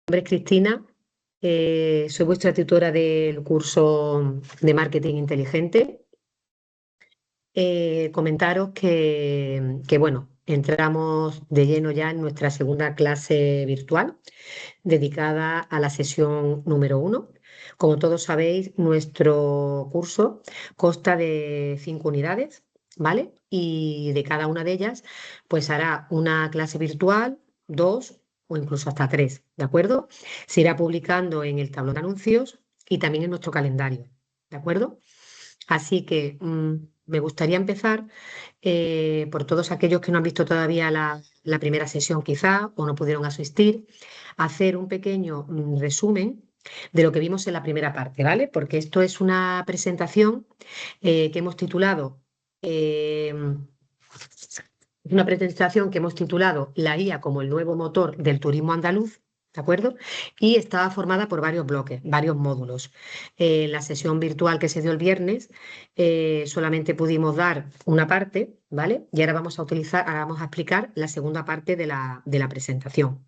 nombre es Cristina, soy vuestra tutora del curso de Marketing Inteligente. Comentaros que, bueno, entramos de lleno ya en nuestra segunda clase virtual dedicada a la sesión número 1. Como todos sabéis, nuestro curso consta de 5 unidades, ¿vale? Y de cada una de ellas, pues hará una clase virtual, 2 o incluso hasta 3, ¿de acuerdo? Se irá publicando en el tablón de anuncios y también en nuestro calendario, ¿de acuerdo? Así que me gustaría empezar por todos aquellos que no han visto todavía la primera sesión quizá o no pudieron asistir, hacer un pequeño resumen de lo que vimos en la primera parte, ¿vale? Porque esto es una presentación que hemos titulado, eh, una presentación que hemos titulado La IA como el nuevo motor del turismo andaluz. ¿De acuerdo? Y estaba formada por varios bloques, varios módulos. La sesión virtual que se dio el viernes solamente pudimos dar una parte, ¿vale? Y ahora ahora vamos a explicar la segunda parte de la presentación.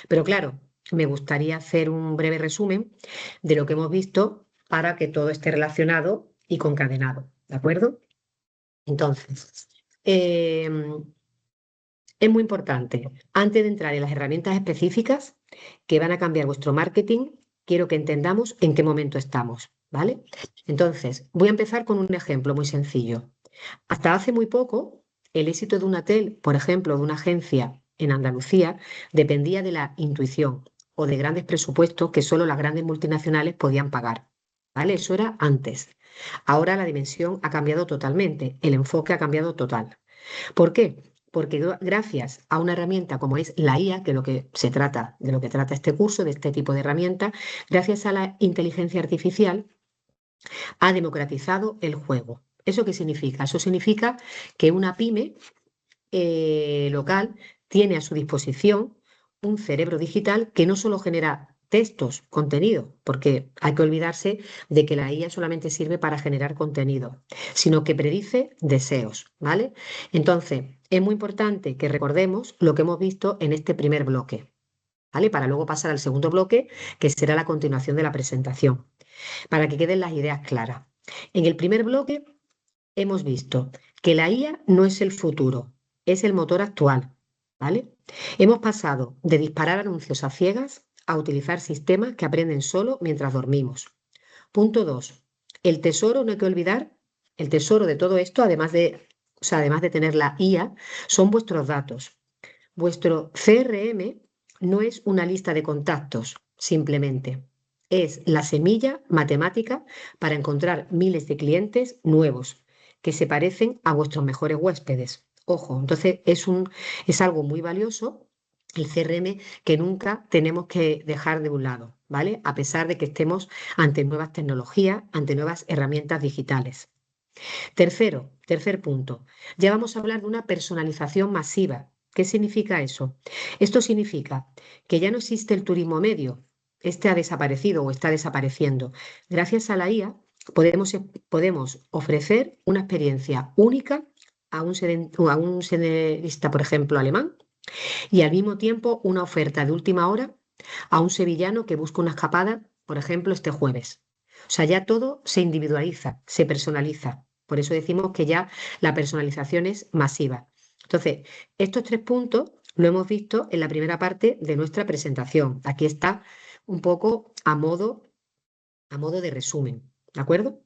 Pero claro, me gustaría hacer un breve resumen de lo que hemos visto para que todo esté relacionado y concadenado, ¿de acuerdo? Entonces, es muy importante, antes de entrar en las herramientas específicas que van a cambiar vuestro marketing, quiero que entendamos en qué momento estamos, ¿vale? Entonces, voy a empezar con un ejemplo muy sencillo. Hasta hace muy poco, el éxito de un hotel, por ejemplo, de una agencia en Andalucía, dependía de la intuición o de grandes presupuestos que solo las grandes multinacionales podían pagar, ¿vale? Eso era antes. Ahora la dimensión ha cambiado totalmente, el enfoque ha cambiado total. ¿Por qué? Porque gracias a una herramienta como es la IA, que de lo que trata este curso, de este tipo de herramienta, gracias a la inteligencia artificial, ha democratizado el juego. ¿Eso qué significa? Eso significa que una pyme local tiene a su disposición un cerebro digital que no solo genera textos, contenido, porque hay que olvidarse de que la IA solamente sirve para generar contenido, sino que predice deseos, ¿vale? Entonces, es muy importante que recordemos lo que hemos visto en este primer bloque, ¿vale? Para luego pasar al segundo bloque, que será la continuación de la presentación, para que queden las ideas claras. En el primer bloque hemos visto que la IA no es el futuro, es el motor actual, ¿vale? Hemos pasado de disparar anuncios a ciegas a utilizar sistemas que aprenden solo mientras dormimos. Punto 2. El tesoro, no hay que olvidar, el tesoro de todo esto, además de tener la IA, son vuestros datos. Vuestro CRM no es una lista de contactos, simplemente. Es la semilla matemática para encontrar miles de clientes nuevos que se parecen a vuestros mejores huéspedes. Ojo, entonces es algo muy valioso el CRM que nunca tenemos que dejar de un lado, ¿vale? A pesar de que estemos ante nuevas tecnologías, ante nuevas herramientas digitales. Tercer punto, ya vamos a hablar de una personalización masiva. ¿Qué significa eso? Esto significa que ya no existe el turismo medio, este ha desaparecido o está desapareciendo. Gracias a la IA podemos ofrecer una experiencia única a un senderista, por ejemplo, alemán, y al mismo tiempo una oferta de última hora a un sevillano que busca una escapada, por ejemplo, este jueves. O sea, ya todo se individualiza, se personaliza. Por eso decimos que ya la personalización es masiva. Entonces, estos 3 puntos lo hemos visto en la primera parte de nuestra presentación. Aquí está un poco a modo de resumen, ¿de acuerdo?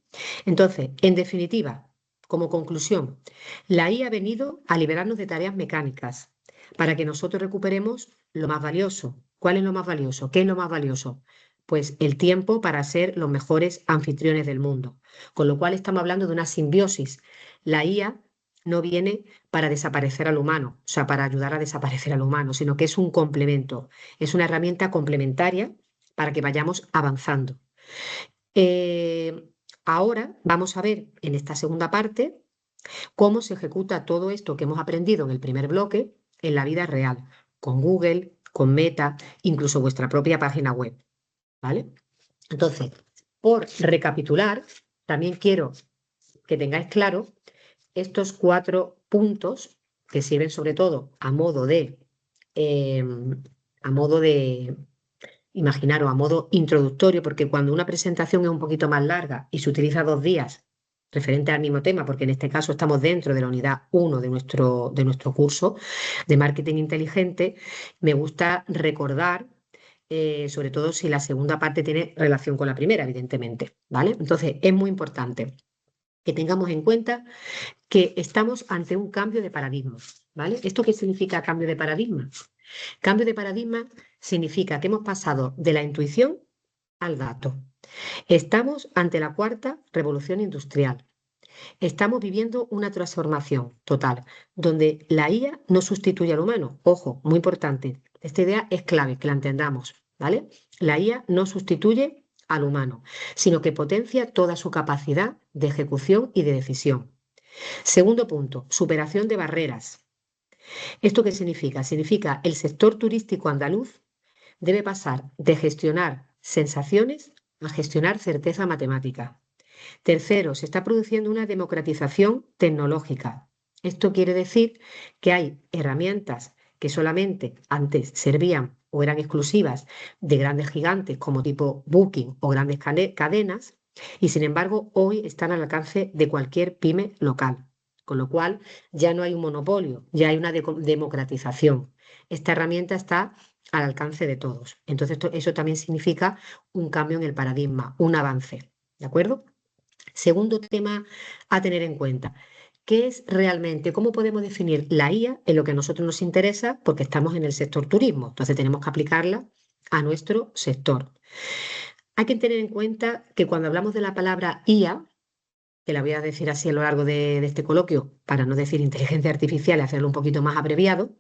Entonces, en definitiva, como conclusión, la IA ha venido a liberarnos de tareas mecánicas para que nosotros recuperemos lo más valioso. ¿Cuál es lo más valioso? ¿Qué es lo más valioso? Pues el tiempo para ser los mejores anfitriones del mundo. Con lo cual estamos hablando de una simbiosis. La IA no viene para desaparecer al humano, o sea, para ayudar a desaparecer al humano, sino que es un complemento, es una herramienta complementaria para que vayamos avanzando. Eh, Ahora vamos a ver en esta segunda parte cómo se ejecuta todo esto que hemos aprendido en el primer bloque en la vida real, con Google, con Meta, incluso vuestra propia página web, ¿vale? Entonces, por recapitular, también quiero que tengáis claro estos 4 puntos que sirven sobre todo a modo de imaginaros a modo introductorio, porque cuando una presentación es un poquito más larga y se utiliza 2 días referente al mismo tema, porque en este caso estamos dentro de la unidad 1 de nuestro curso de marketing inteligente, me gusta recordar, sobre todo si la segunda parte tiene relación con la primera, evidentemente, ¿vale? Entonces, es muy importante que tengamos en cuenta que estamos ante un cambio de paradigma, ¿vale? ¿Esto qué significa cambio de paradigma? Cambio de paradigma significa que hemos pasado de la intuición al dato. Estamos ante la cuarta revolución industrial. Estamos viviendo una transformación total, donde la IA no sustituye al humano. Ojo, muy importante. Esta idea es clave, que la entendamos, ¿vale? La IA no sustituye al humano, sino que potencia toda su capacidad de ejecución y de decisión. Segundo punto, superación de barreras. ¿Esto qué significa? Significa el sector turístico andaluz debe pasar de gestionar sensaciones a gestionar certeza matemática. Tercero, se está produciendo una democratización tecnológica. Esto quiere decir que hay herramientas que solamente antes servían o eran exclusivas de grandes gigantes como tipo Booking o grandes cadenas y sin embargo hoy están al alcance de cualquier pyme local. Con lo cual ya no hay un monopolio, ya hay una democratización. Esta herramienta está al alcance de todos. Entonces eso también significa un cambio en el paradigma, un avance. ¿De acuerdo? Segundo tema a tener en cuenta. ¿Qué es realmente? ¿Cómo podemos definir la IA en lo que a nosotros nos interesa? Porque estamos en el sector turismo, entonces tenemos que aplicarla a nuestro sector. Hay que tener en cuenta que cuando hablamos de la palabra IA, que la voy a decir así a lo largo de este coloquio, para no decir inteligencia artificial y hacerlo un poquito más abreviado,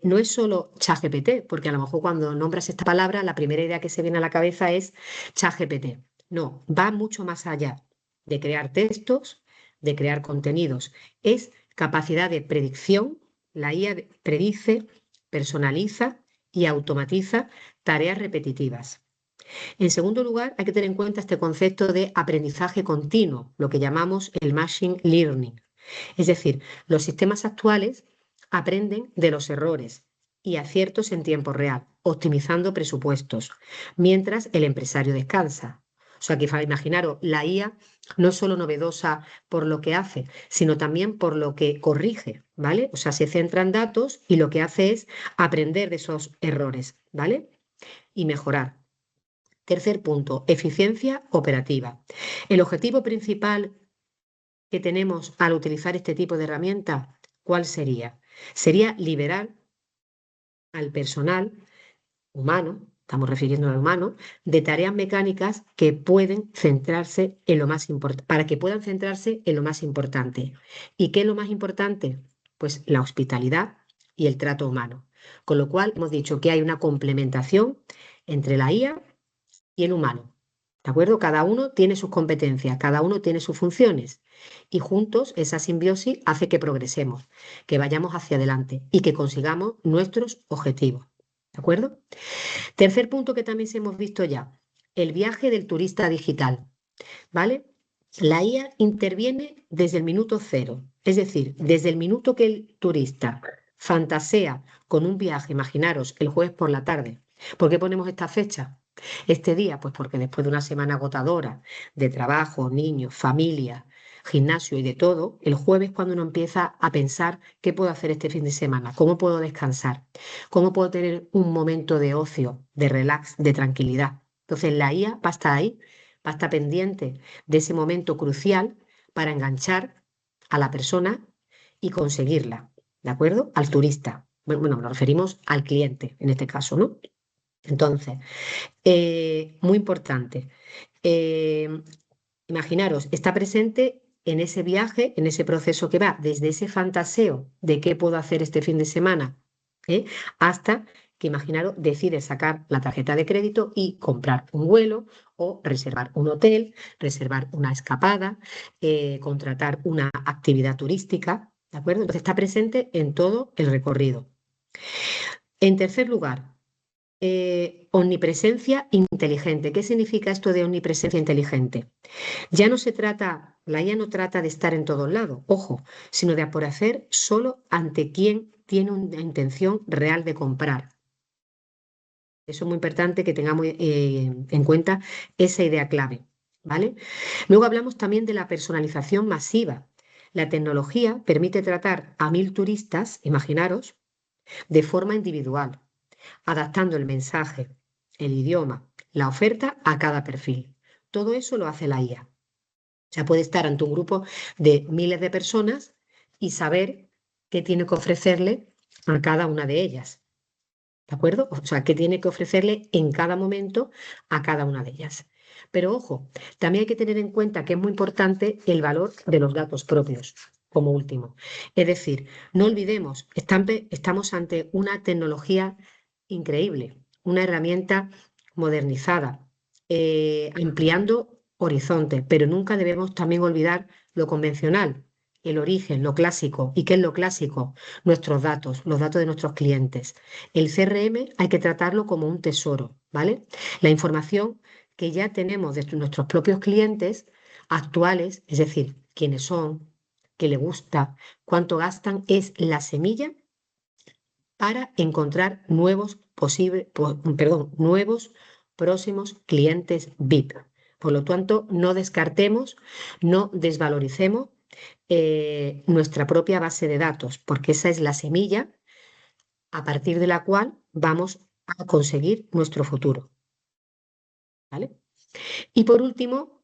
no es solo ChatGPT, porque a lo mejor cuando nombras esta palabra, la primera idea que se viene a la cabeza es ChatGPT. No, va mucho más allá de crear textos, de crear contenidos. Es capacidad de predicción. La IA predice, personaliza y automatiza tareas repetitivas. En segundo lugar, hay que tener en cuenta este concepto de aprendizaje continuo, lo que llamamos el machine learning. Es decir, los sistemas actuales aprenden de los errores y aciertos en tiempo real, optimizando presupuestos, mientras el empresario descansa. O sea que imaginaros, la IA no es solo novedosa por lo que hace, sino también por lo que corrige, ¿vale? O sea, se centra en datos y lo que hace es aprender de esos errores, ¿vale? Y mejorar. Tercer punto, eficiencia operativa. El objetivo principal que tenemos al utilizar este tipo de herramienta, ¿cuál sería? Sería liberar al personal humano, estamos refiriendo al humano, de tareas mecánicas que pueden centrarse en lo más importante, para que puedan centrarse en lo más importante. ¿Y qué es lo más importante? Pues la hospitalidad y el trato humano. Con lo cual hemos dicho que hay una complementación entre la IA y el humano. ¿De acuerdo? Cada uno tiene sus competencias, cada uno tiene sus funciones y juntos esa simbiosis hace que progresemos, que vayamos hacia adelante y que consigamos nuestros objetivos. ¿De acuerdo? Tercer punto que también hemos visto ya, el viaje del turista digital. ¿Vale? La IA interviene desde el minuto cero, es decir, desde el minuto que el turista fantasea con un viaje, imaginaros, el jueves por la tarde. ¿Por qué ponemos esta fecha? Este día, pues porque después de una semana agotadora de trabajo, niños, familia, gimnasio y de todo, el jueves es cuando uno empieza a pensar qué puedo hacer este fin de semana, cómo puedo descansar, cómo puedo tener un momento de ocio, de relax, de tranquilidad. Entonces la IA va a estar ahí, va a estar pendiente de ese momento crucial para enganchar a la persona y conseguirla, ¿de acuerdo? Al turista. Bueno, nos referimos al cliente en este caso, ¿no? Entonces, muy importante. eh, Imaginaros, está presente en ese viaje, en ese proceso que va desde ese fantaseo de qué puedo hacer este fin de semana, ¿eh? Hasta que, imaginaros, decide sacar la tarjeta de crédito y comprar un vuelo o reservar un hotel, reservar una escapada, contratar una actividad turística, ¿de acuerdo? Entonces está presente en todo el recorrido. En tercer lugar, omnipresencia inteligente. ¿Qué significa esto de omnipresencia inteligente? Ya no se trata, la IA no trata de estar en todos lados, ojo, sino de aparecer solo ante quien tiene una intención real de comprar. Eso es muy importante que tengamos en cuenta esa idea clave, ¿vale? Luego hablamos también de la personalización masiva. La tecnología permite tratar a 1000 turistas, imaginaros, de forma individual, adaptando el mensaje, el idioma, la oferta a cada perfil. Todo eso lo hace la IA. O sea, puede estar ante un grupo de miles de personas y saber qué tiene que ofrecerle a cada una de ellas. ¿De acuerdo? O sea, qué tiene que ofrecerle en cada momento a cada una de ellas. Pero ojo, también hay que tener en cuenta que es muy importante el valor de los datos propios, como último. Es decir, no olvidemos, estamos ante una tecnología increíble, una herramienta modernizada, ampliando horizontes, pero nunca debemos también olvidar lo convencional, el origen, lo clásico. ¿Y qué es lo clásico? Nuestros datos, los datos de nuestros clientes. El CRM hay que tratarlo como un tesoro, ¿vale? La información que ya tenemos de nuestros propios clientes actuales, es decir, quiénes son, qué les gusta, cuánto gastan, es la semilla para encontrar nuevos próximos clientes VIP. Por lo tanto, no descartemos, no desvaloricemos nuestra propia base de datos, porque esa es la semilla a partir de la cual vamos a conseguir nuestro futuro. ¿Vale? Y por último,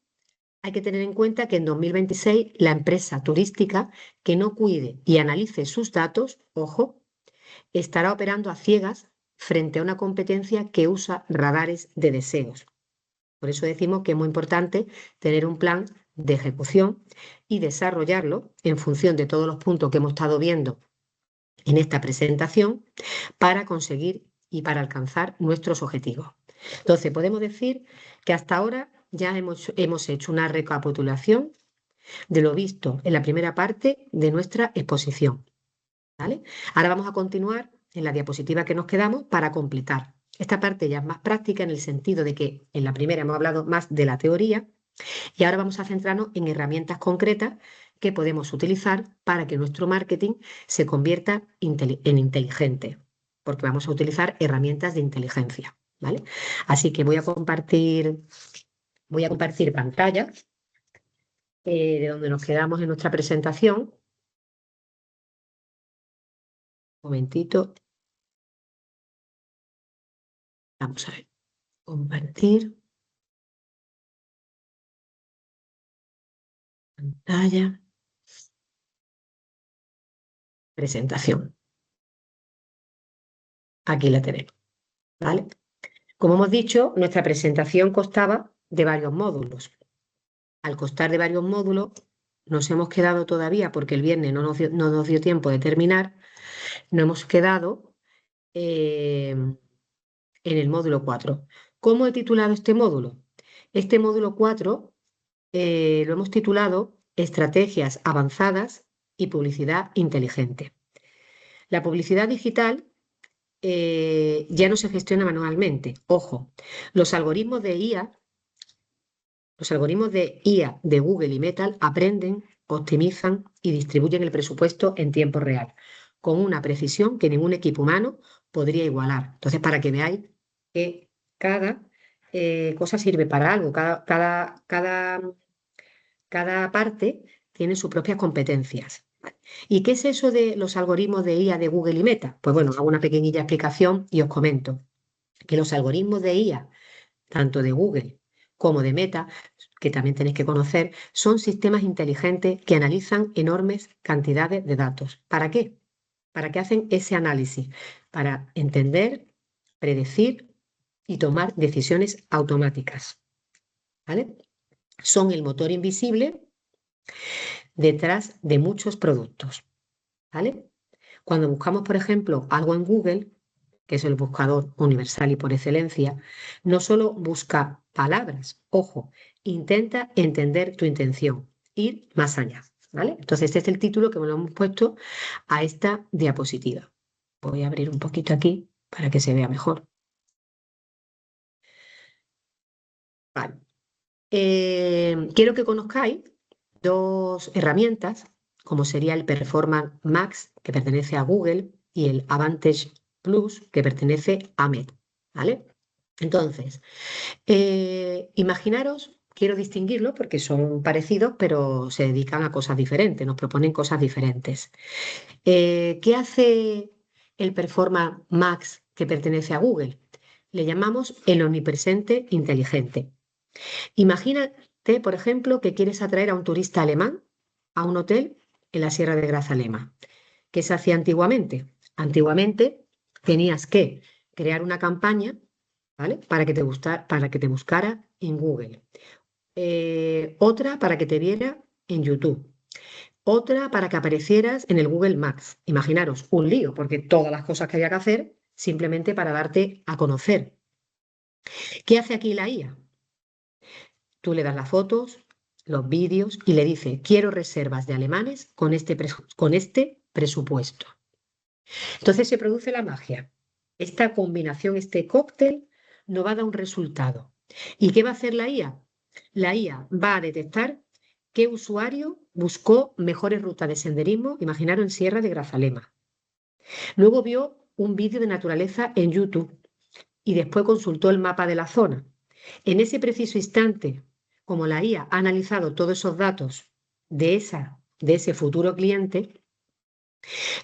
hay que tener en cuenta que en 2026 la empresa turística que no cuide y analice sus datos, ojo, estará operando a ciegas frente a una competencia que usa radares de deseos. Por eso decimos que es muy importante tener un plan de ejecución y desarrollarlo en función de todos los puntos que hemos estado viendo en esta presentación para conseguir y para alcanzar nuestros objetivos. Entonces, podemos decir que hasta ahora ya hemos hecho una recapitulación de lo visto en la primera parte de nuestra exposición. ¿Vale? Ahora vamos a continuar en la diapositiva que nos quedamos para completar. Esta parte ya es más práctica en el sentido de que en la primera hemos hablado más de la teoría y ahora vamos a centrarnos en herramientas concretas que podemos utilizar para que nuestro marketing se convierta en inteligente, porque vamos a utilizar herramientas de inteligencia, ¿vale? Así que voy a compartir pantalla de donde nos quedamos en nuestra presentación. Un momentito. Vamos a ver. Compartir pantalla. Presentación. Aquí la tenemos, ¿vale? Como hemos dicho, nuestra presentación constaba de varios módulos. Al constar de varios módulos, nos hemos quedado todavía, porque el viernes no nos dio tiempo de terminar, nos hemos quedado en el módulo 4. ¿Cómo he titulado este módulo? Este módulo 4 lo hemos titulado Estrategias avanzadas y publicidad inteligente. La publicidad digital ya no se gestiona manualmente. Ojo, los algoritmos de IA, de Google y Meta aprenden, optimizan y distribuyen el presupuesto en tiempo real, con una precisión que ningún equipo humano podría igualar. Entonces, para que veáis que cada cosa sirve para algo, cada parte tiene sus propias competencias. ¿Y qué es eso de los algoritmos de IA de Google y Meta? Pues bueno, hago una pequeñita explicación y os comento que los algoritmos de IA, tanto de Google como de Meta, que también tenéis que conocer, son sistemas inteligentes que analizan enormes cantidades de datos. ¿Para qué? ¿Para qué hacen ese análisis? Para entender, predecir y tomar decisiones automáticas. ¿Vale? Son el motor invisible detrás de muchos productos. ¿Vale? Cuando buscamos, por ejemplo, algo en Google, que es el buscador universal y por excelencia, no solo busca palabras, ojo, intenta entender tu intención, ir más allá, ¿vale? Entonces, este es el título que me lo hemos puesto a esta diapositiva. Voy a abrir un poquito aquí para que se vea mejor. Vale. Quiero que conozcáis dos herramientas, como sería el Performance Max, que pertenece a Google, y el Advantage Plus, que pertenece a Meta. ¿vale? Entonces, imaginaros, quiero distinguirlo porque son parecidos, pero se dedican a cosas diferentes, nos proponen cosas diferentes. ¿Qué hace el Performa Max que pertenece a Google? Le llamamos el omnipresente inteligente. Imagínate, por ejemplo, que quieres atraer a un turista alemán a un hotel en la Sierra de Grazalema. ¿Qué se hacía antiguamente? Antiguamente tenías que crear una campaña, ¿vale? Para que te buscara en Google. Otra para que te viera en YouTube. Otra para que aparecieras en el Google Maps. Imaginaros un lío, porque todas las cosas que había que hacer simplemente para darte a conocer. ¿Qué hace aquí la IA? Tú le das las fotos, los vídeos y le dice, quiero reservas de alemanes con este presupuesto. Entonces se produce la magia. Esta combinación, este cóctel, nos va a dar un resultado. ¿Y qué va a hacer la IA? La IA va a detectar qué usuario buscó mejores rutas de senderismo, imaginaros en Sierra de Grazalema. Luego vio un vídeo de naturaleza en YouTube y después consultó el mapa de la zona. En ese preciso instante, como la IA ha analizado todos esos datos de ese futuro cliente,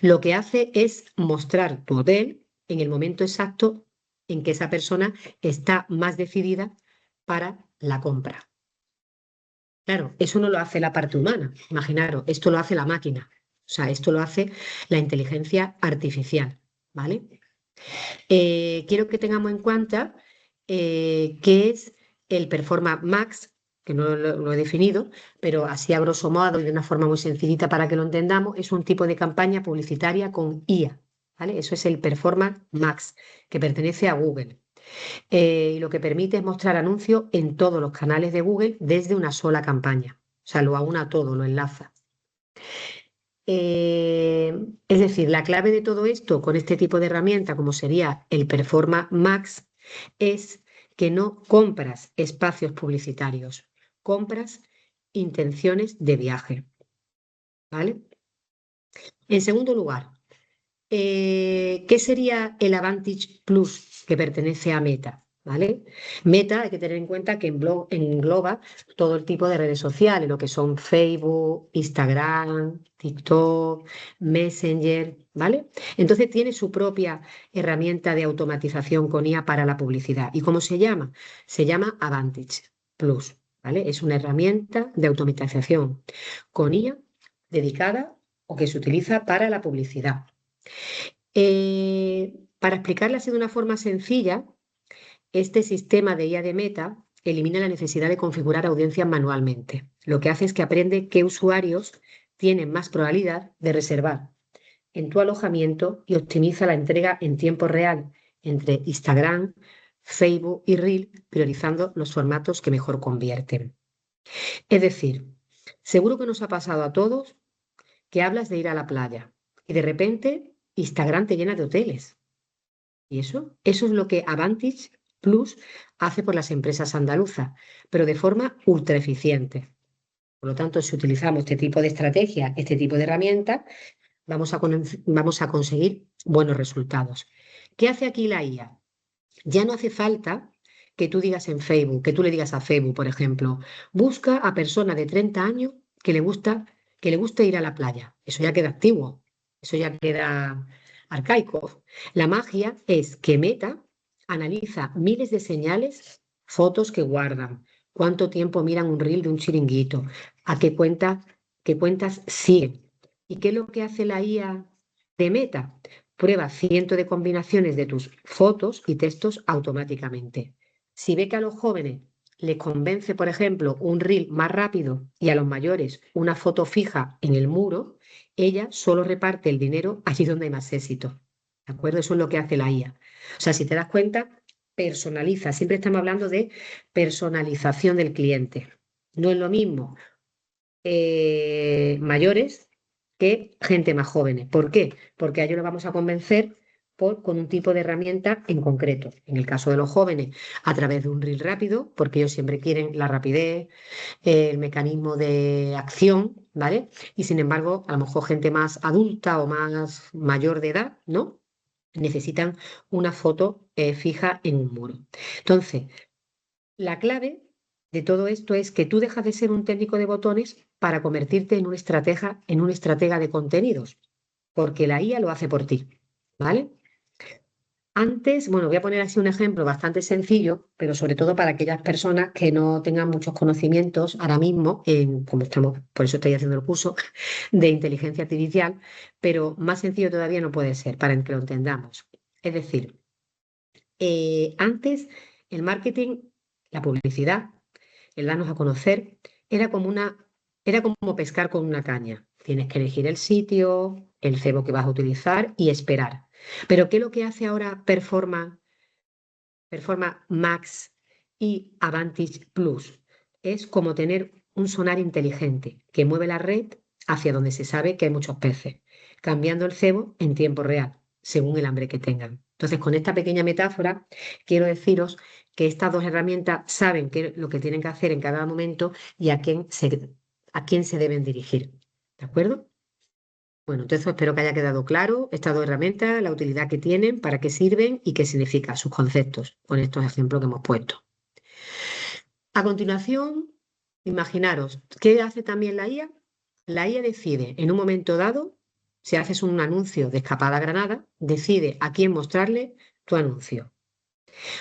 lo que hace es mostrar tu hotel en el momento exacto en que esa persona está más decidida para la compra. Claro, eso no lo hace la parte humana, imaginaros, esto lo hace la máquina, o sea, esto lo hace la inteligencia artificial, ¿vale? Quiero que tengamos en cuenta qué es el Performa Max, que no lo he definido, pero así a grosso modo y de una forma muy sencillita para que lo entendamos, es un tipo de campaña publicitaria con IA, ¿vale? Eso es el Performa Max, que pertenece a Google. Y lo que permite es mostrar anuncios en todos los canales de Google desde una sola campaña. O sea, lo aúna todo, lo enlaza. Es decir, la clave de todo esto con este tipo de herramienta, como sería el Performa Max, es que no compras espacios publicitarios, compras intenciones de viaje, ¿vale? En segundo lugar, ¿qué sería el Advantage Plus que pertenece a Meta? ¿Vale? Meta, hay que tener en cuenta que engloba todo el tipo de redes sociales, lo que son Facebook, Instagram, TikTok, Messenger, ¿vale? Entonces tiene su propia herramienta de automatización con IA para la publicidad. ¿Y cómo se llama? Se llama Advantage Plus, ¿vale? Es una herramienta de automatización con IA dedicada o que se utiliza para la publicidad. Para explicarla así de una forma sencilla, este sistema de IA de Meta elimina la necesidad de configurar audiencias manualmente. Lo que hace es que aprende qué usuarios tienen más probabilidad de reservar en tu alojamiento y optimiza la entrega en tiempo real entre Instagram, Facebook y Reel, priorizando los formatos que mejor convierten. Es decir, seguro que nos ha pasado a todos que hablas de ir a la playa y de repente Instagram te llena de hoteles. ¿Y eso? Eso es lo que Avantage Plus hace por las empresas andaluzas, pero de forma ultra eficiente. Por lo tanto, si utilizamos este tipo de estrategia, este tipo de herramientas, vamos a conseguir buenos resultados. ¿Qué hace aquí la IA? Ya no hace falta que tú digas en Facebook, que tú le digas a Facebook, por ejemplo, busca a persona de 30 años que le guste ir a la playa. Eso ya queda antiguo, eso ya queda arcaico. La magia es que Meta analiza miles de señales, fotos que guardan, cuánto tiempo miran un reel de un chiringuito, a qué cuentas siguen. ¿Y qué es lo que hace la IA de Meta? Prueba cientos de combinaciones de tus fotos y textos automáticamente. Si ve que a los jóvenes les convence, por ejemplo, un reel más rápido y a los mayores una foto fija en el muro, ella solo reparte el dinero allí donde hay más éxito. ¿De acuerdo? Eso es lo que hace la IA. O sea, si te das cuenta, personaliza. Siempre estamos hablando de personalización del cliente. No es lo mismo mayores que gente más joven. ¿Por qué? Porque a ellos los vamos a convencer con un tipo de herramienta en concreto. En el caso de los jóvenes, a través de un reel rápido, porque ellos siempre quieren la rapidez, el mecanismo de acción, ¿vale? Y sin embargo, a lo mejor gente más adulta o más mayor de edad, ¿no? necesitan una foto fija en un muro. Entonces, la clave de todo esto es que tú dejas de ser un técnico de botones para convertirte en un estratega de contenidos, porque la IA lo hace por ti, ¿vale? Antes, bueno, voy a poner así un ejemplo bastante sencillo, pero sobre todo para aquellas personas que no tengan muchos conocimientos ahora mismo, como estamos, por eso estoy haciendo el curso de inteligencia artificial, pero más sencillo todavía no puede ser, para que lo entendamos. Es decir, antes el marketing, la publicidad, el darnos a conocer, era como pescar con una caña. Tienes que elegir el sitio, el cebo que vas a utilizar y esperar. Pero ¿qué es lo que hace ahora Performa Max y Advantage Plus? Es como tener un sonar inteligente que mueve la red hacia donde se sabe que hay muchos peces, cambiando el cebo en tiempo real, según el hambre que tengan. Entonces, con esta pequeña metáfora, quiero deciros que estas dos herramientas saben qué es lo que tienen que hacer en cada momento y a quién se deben dirigir. ¿De acuerdo? Bueno, entonces espero que haya quedado claro estas dos herramientas, la utilidad que tienen, para qué sirven y qué significan sus conceptos, con estos ejemplos que hemos puesto. A continuación, imaginaros, ¿qué hace también la IA? La IA decide en un momento dado, si haces un anuncio de Escapada Granada, decide a quién mostrarle tu anuncio.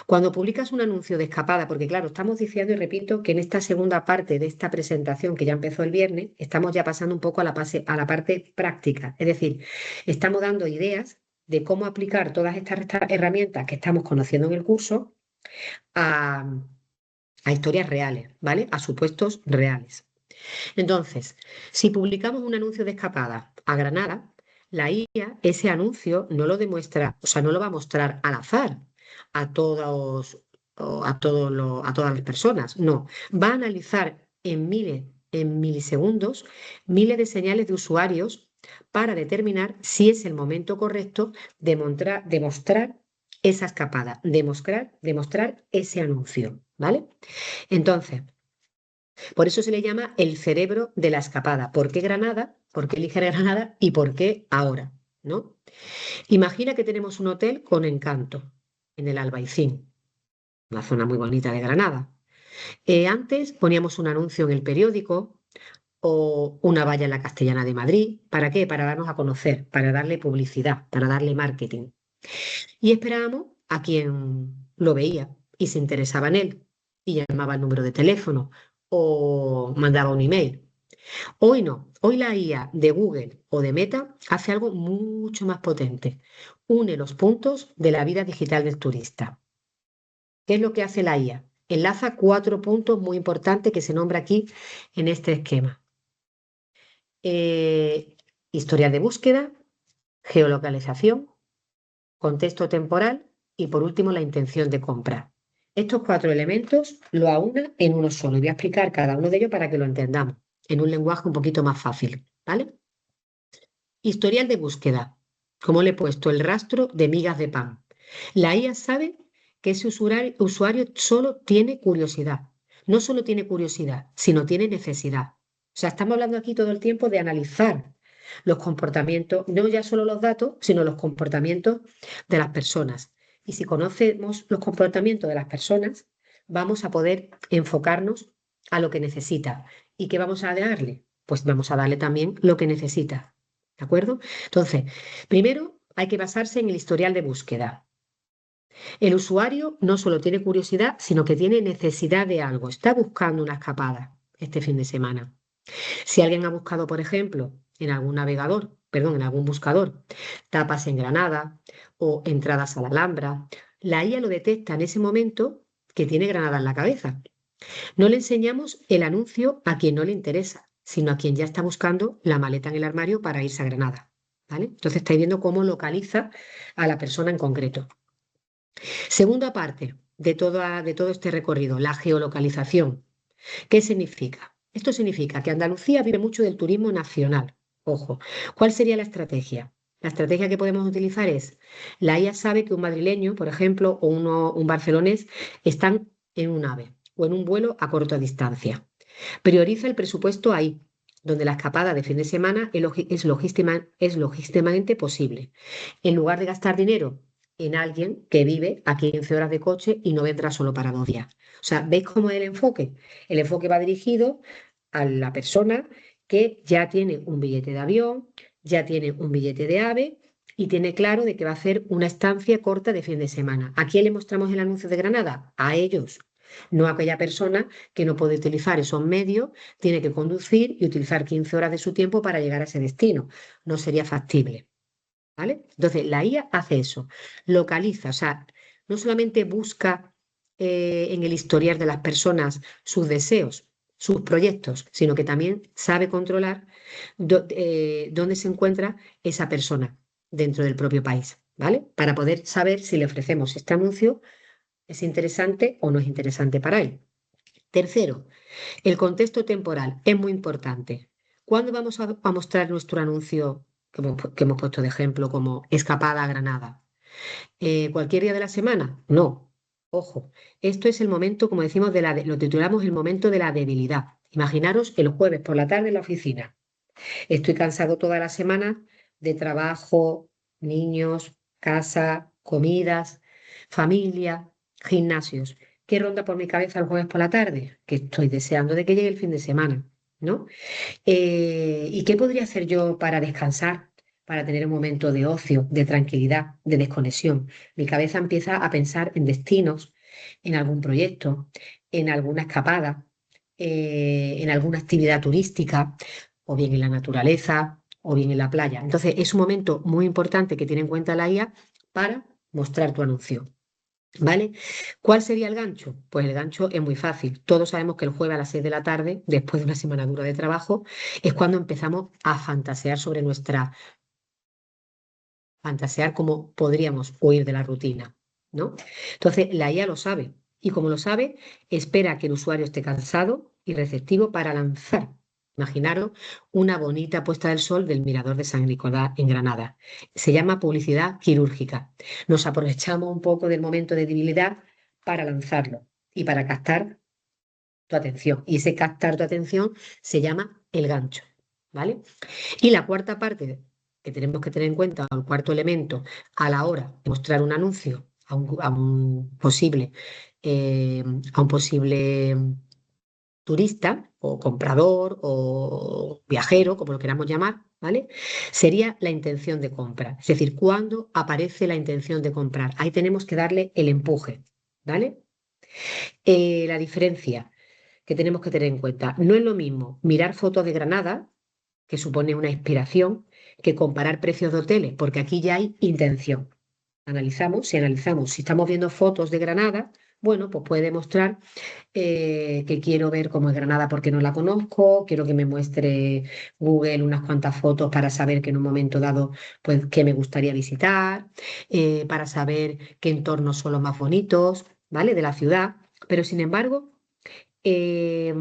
Cuando publicas un anuncio de escapada, porque claro, estamos diciendo y repito que en esta segunda parte de esta presentación que ya empezó el viernes, estamos ya pasando un poco a a la parte práctica. Es decir, estamos dando ideas de cómo aplicar todas estas herramientas que estamos conociendo en el curso a, a historias reales, ¿vale? A supuestos reales. Entonces, si publicamos un anuncio de escapada a Granada, la IA ese anuncio no lo demuestra, o sea, no lo va a mostrar al azar a todos, a todas las personas, no, va a analizar en milisegundos, miles de señales de usuarios para determinar si es el momento correcto de demostrar esa escapada, demostrar ese anuncio, ¿vale? Entonces, por eso se le llama el cerebro de la escapada. ¿Por qué Granada? ¿Por qué elige Granada? ¿Y por qué ahora? ¿No? Imagina que tenemos un hotel con encanto en el Albaicín, una zona muy bonita de Granada. Antes poníamos un anuncio en el periódico o una valla en la Castellana de Madrid. ¿Para qué? Para darnos a conocer, para darle publicidad, para darle marketing. Y esperábamos a quien lo veía y se interesaba en él y llamaba el número de teléfono o mandaba un email. Hoy no, hoy la IA de Google o de Meta hace algo mucho más potente. Une los puntos de la vida digital del turista. ¿Qué es lo que hace la IA? Enlaza 4 puntos muy importantes que se nombra aquí en este esquema. Historial de búsqueda, geolocalización, contexto temporal y por último la intención de compra. Estos 4 elementos lo aúna en uno solo. Y voy a explicar cada uno de ellos para que lo entendamos en un lenguaje un poquito más fácil, ¿vale? Historial de búsqueda. Como le he puesto el rastro de migas de pan. La IA sabe que ese usuario solo tiene curiosidad. No solo tiene curiosidad, sino tiene necesidad. O sea, estamos hablando aquí todo el tiempo de analizar los comportamientos, no ya solo los datos, sino los comportamientos de las personas. Y si conocemos los comportamientos de las personas, vamos a poder enfocarnos a lo que necesita. ¿Y qué vamos a darle? Pues vamos a darle también lo que necesita. ¿De acuerdo? Entonces, primero hay que basarse en el historial de búsqueda. El usuario no solo tiene curiosidad, sino que tiene necesidad de algo. Está buscando una escapada este fin de semana. Si alguien ha buscado, por ejemplo, en algún navegador, perdón, en algún buscador, tapas en Granada o entradas a la Alhambra, la IA lo detecta en ese momento que tiene Granada en la cabeza. No le enseñamos el anuncio a quien no le interesa, sino a quien ya está buscando la maleta en el armario para irse a Granada. ¿Vale? Entonces estáis viendo cómo localiza a la persona en concreto. Segunda parte de todo este recorrido, la geolocalización. ¿Qué significa? Esto significa que Andalucía vive mucho del turismo nacional. Ojo, ¿cuál sería la estrategia? La estrategia que podemos utilizar es, la IA sabe que un madrileño, por ejemplo, o un barcelonés están en un AVE o en un vuelo a corta distancia. Prioriza el presupuesto ahí donde la escapada de fin de semana es logísticamente posible, en lugar de gastar dinero en alguien que vive a 15 horas de coche y no vendrá solo para 2 días. O sea, ¿veis cómo es el enfoque? El enfoque va dirigido a la persona que ya tiene un billete de avión, ya tiene un billete de AVE y tiene claro de que va a hacer una estancia corta de fin de semana. ¿A quién le mostramos el anuncio de Granada? A ellos, no a aquella persona que no puede utilizar esos medios, tiene que conducir y utilizar 15 horas de su tiempo para llegar a ese destino. No sería factible, ¿vale? Entonces, la IA hace eso, localiza, o sea, no solamente busca en el historial de las personas sus deseos, sus proyectos, sino que también sabe controlar dónde se encuentra esa persona dentro del propio país, ¿vale? Para poder saber si le ofrecemos este anuncio es interesante o no es interesante para él. Tercero, el contexto temporal es muy importante. ¿Cuándo vamos a mostrar nuestro anuncio que hemos puesto de ejemplo como escapada a Granada? ¿Cualquier día de la semana? No. Ojo, esto es el momento, como decimos, lo titulamos el momento de la debilidad. Imaginaros el jueves por la tarde en la oficina. Estoy cansado toda la semana de trabajo, niños, casa, comidas, familia, gimnasios. ¿Qué ronda por mi cabeza el jueves por la tarde? Que estoy deseando de que llegue el fin de semana, ¿no? ¿Y qué podría hacer yo para descansar, para tener un momento de ocio, de tranquilidad, de desconexión? Mi cabeza empieza a pensar en destinos, en algún proyecto, en alguna escapada, en alguna actividad turística, o bien en la naturaleza, o bien en la playa. Entonces, es un momento muy importante que tiene en cuenta la IA para mostrar tu anuncio. ¿Vale? ¿Cuál sería el gancho? Pues el gancho es muy fácil. Todos sabemos que el jueves a las 6 de la tarde, después de una semana dura de trabajo, es cuando empezamos a fantasear sobre fantasear cómo podríamos huir de la rutina, ¿no? Entonces, la IA lo sabe y como lo sabe, espera que el usuario esté cansado y receptivo para lanzar. Imaginaros una bonita puesta del sol del Mirador de San Nicolás en Granada. Se llama publicidad quirúrgica. Nos aprovechamos un poco del momento de debilidad para lanzarlo y para captar tu atención. Y ese captar tu atención se llama el gancho, ¿vale? Y la cuarta parte que tenemos que tener en cuenta, o el cuarto elemento, a la hora de mostrar un anuncio a un posible turista o comprador o viajero, como lo queramos llamar, ¿vale? Sería la intención de compra. Es decir, cuando aparece la intención de comprar. Ahí tenemos que darle el empuje, ¿vale? La diferencia que tenemos que tener en cuenta, no es lo mismo mirar fotos de Granada, que supone una inspiración, que comparar precios de hoteles, porque aquí ya hay intención. Si estamos viendo fotos de Granada, bueno, pues puede demostrar que quiero ver cómo es Granada porque no la conozco, quiero que me muestre Google unas cuantas fotos para saber que en un momento dado, pues, qué me gustaría visitar, para saber qué entornos son los más bonitos, ¿vale? De la ciudad. Pero sin embargo, eh,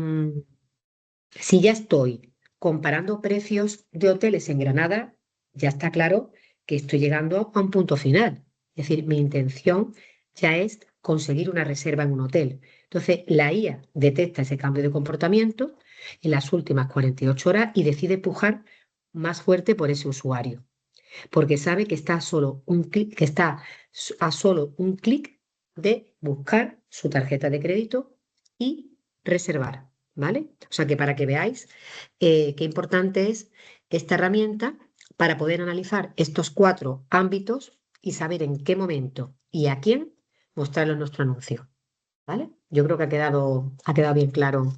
si ya estoy comparando precios de hoteles en Granada, ya está claro que estoy llegando a un punto final. Es decir, mi intención ya es conseguir una reserva en un hotel. Entonces, la IA detecta ese cambio de comportamiento en las últimas 48 horas y decide pujar más fuerte por ese usuario, porque sabe que está a solo un clic, que está a solo un clic de buscar su tarjeta de crédito y reservar, ¿vale? O sea que para que veáis qué importante es esta herramienta para poder analizar estos 4 ámbitos y saber en qué momento y a quién mostrarlo en nuestro anuncio, ¿vale? Yo creo que ha quedado bien claro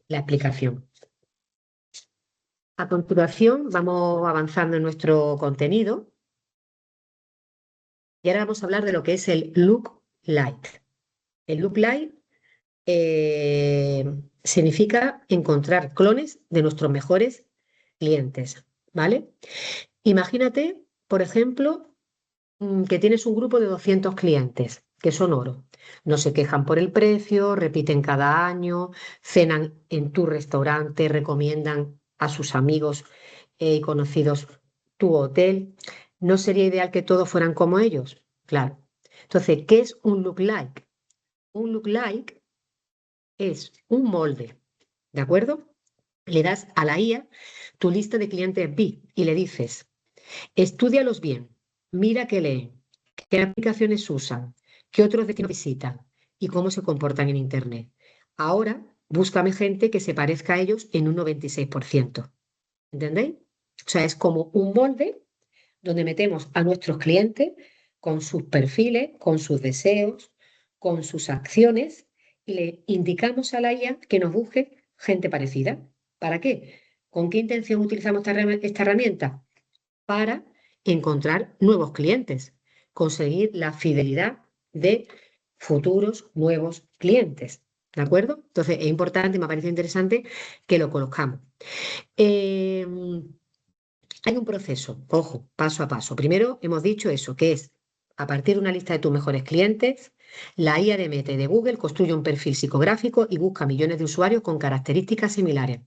la explicación. A continuación, vamos avanzando en nuestro contenido. Y ahora vamos a hablar de lo que es el look like. El look like significa encontrar clones de nuestros mejores clientes, ¿vale? Imagínate, por ejemplo, que tienes un grupo de 200 clientes que son oro. No se quejan por el precio, repiten cada año, cenan en tu restaurante, recomiendan a sus amigos y conocidos tu hotel. ¿No sería ideal que todos fueran como ellos? Claro. Entonces, ¿qué es un look like? Un look like es un molde, ¿de acuerdo? le das a la IA tu lista de clientes VIP y le dices, estúdialos bien, mira qué leen, qué aplicaciones usan, qué otros destinos visitan y cómo se comportan en Internet. Ahora, búscame gente que se parezca a ellos en un 96%. ¿Entendéis? O sea, es como un molde donde metemos a nuestros clientes con sus perfiles, con sus deseos, con sus acciones y le indicamos a la IA que nos busque gente parecida. ¿Para qué? ¿Con qué intención utilizamos esta herramienta? Para encontrar nuevos clientes, conseguir la fidelidad de futuros nuevos clientes. ¿De acuerdo? Entonces es importante, me parece interesante que lo conozcamos. Eh, Hay un proceso, ojo, paso a paso. Primero hemos dicho eso, que es a partir de una lista de tus mejores clientes, la IA de Meta y de Google construye un perfil psicográfico y busca millones de usuarios con características similares.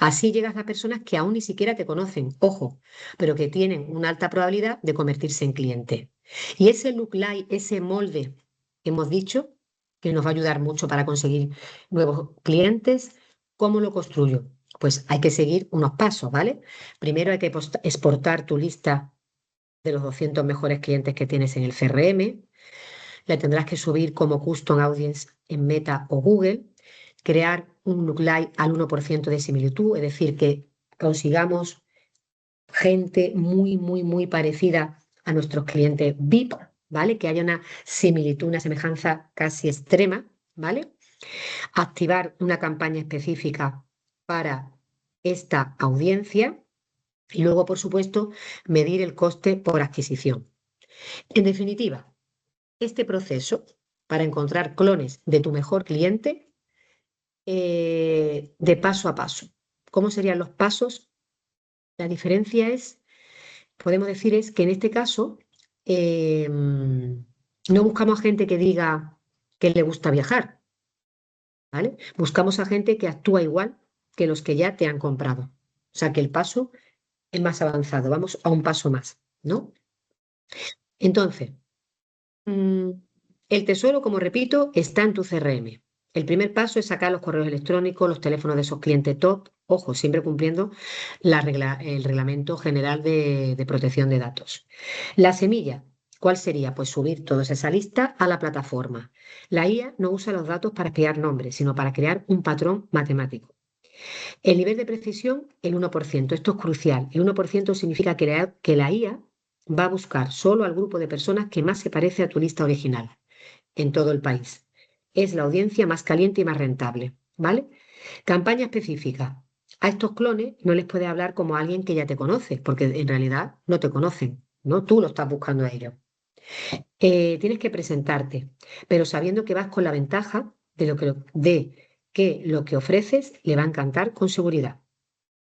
Así llegas a personas que aún ni siquiera te conocen, ojo, pero que tienen una alta probabilidad de convertirse en cliente. Y ese look like, ese molde que hemos dicho, que nos va a ayudar mucho para conseguir nuevos clientes, ¿cómo lo construyo? Pues hay que seguir unos pasos, ¿vale? Primero hay que exportar tu lista de los 200 mejores clientes que tienes en el CRM. La tendrás que subir como custom audience en Meta o Google. Crear un lookalike al 1% de similitud, es decir, que consigamos gente muy, muy, muy parecida a nuestros clientes VIP, ¿vale? Que haya una similitud, una semejanza casi extrema, ¿vale? Activar una campaña específica para esta audiencia. Y luego, por supuesto, medir el coste por adquisición. En definitiva, este proceso para encontrar clones de tu mejor cliente de paso a paso. ¿Cómo serían los pasos? La diferencia es, podemos decir, es que en este caso no buscamos a gente que diga que le gusta viajar, ¿vale? Buscamos a gente que actúa igual que los que ya te han comprado. O sea que el paso es más avanzado, vamos a un paso más, ¿no? Entonces, Mm, el tesoro, como repito, está en tu CRM. El primer paso es sacar los correos electrónicos, los teléfonos de esos clientes top, ojo, siempre cumpliendo el Reglamento General de Protección de Datos. La semilla, ¿cuál sería? Pues subir toda esa lista a la plataforma. La IA no usa los datos para crear nombres, sino para crear un patrón matemático. El nivel de precisión, el 1%. Esto es crucial. El 1% significa que la IA va a buscar solo al grupo de personas que más se parece a tu lista original en todo el país. Es la audiencia más caliente y más rentable, ¿vale? Campaña específica. A estos clones no les puedes hablar como a alguien que ya te conoce, porque en realidad no te conocen, ¿no? Tú lo estás buscando a ellos. Tienes que presentarte, pero sabiendo que vas con la ventaja de que lo que ofreces le va a encantar con seguridad,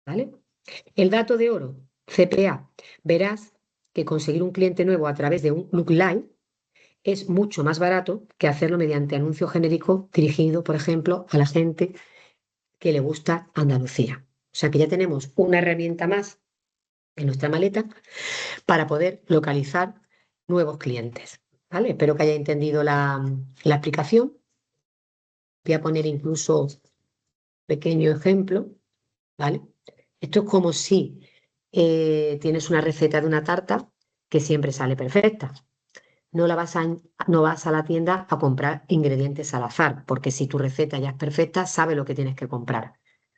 ¿vale? El dato de oro, CPA. Verás que conseguir un cliente nuevo a través de un lookalike es mucho más barato que hacerlo mediante anuncio genérico dirigido, por ejemplo, a la gente que le gusta Andalucía. O sea que ya tenemos una herramienta más en nuestra maleta para poder localizar nuevos clientes. ¿Vale? Espero que haya entendido la explicación. Voy a poner incluso un pequeño ejemplo. ¿Vale? Esto es como si tienes una receta de una tarta que siempre sale perfecta. No vas a la tienda a comprar ingredientes al azar, porque si tu receta ya es perfecta, sabes lo que tienes que comprar.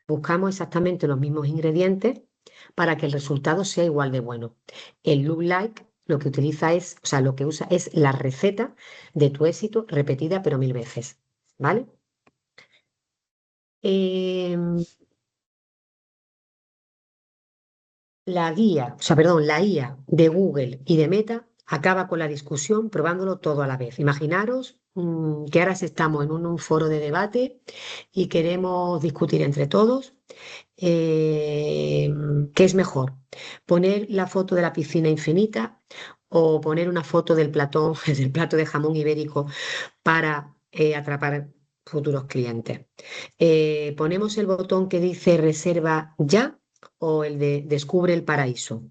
Buscamos exactamente los mismos ingredientes para que el resultado sea igual de bueno. El look like lo que utiliza es, o sea, lo que usa es la receta de tu éxito repetida pero 1000 veces. ¿Vale? Em, la IA de Google y de Meta acaba con la discusión probándolo todo a la vez. Imaginaros que ahora estamos en un foro de debate y queremos discutir entre todos qué es mejor, poner la foto de la piscina infinita o poner una foto del platón, del plato de jamón ibérico para atrapar futuros clientes. Ponemos el botón que dice reserva ya o el de descubre el paraíso.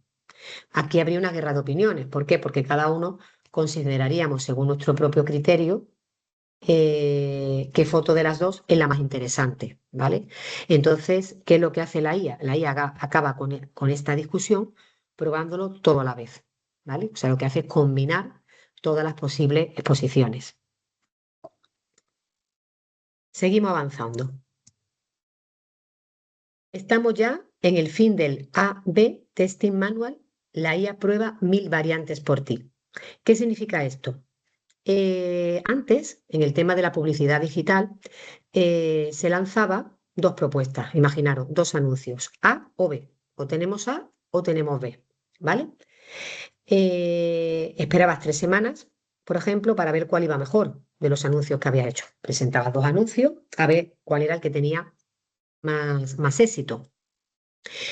Aquí habría una guerra de opiniones. ¿Por qué? Porque cada uno consideraríamos, según nuestro propio criterio, qué foto de las dos es la más interesante, ¿vale? Entonces, ¿qué es lo que hace la IA? La IA acaba con esta discusión probándolo todo a la vez, ¿vale? O sea, lo que hace es combinar todas las posibles exposiciones. Seguimos avanzando. Estamos ya en el fin del A/B Testing Manual. La IA prueba 1000 variantes por ti. ¿Qué significa esto? Antes, en el tema de la publicidad digital, se lanzaba dos propuestas, imaginaros, dos anuncios, A o B. O tenemos A o tenemos B, ¿vale? Esperabas 3 semanas, por ejemplo, para ver cuál iba mejor de los anuncios que había hecho. Presentabas dos anuncios a ver cuál era el que tenía más éxito.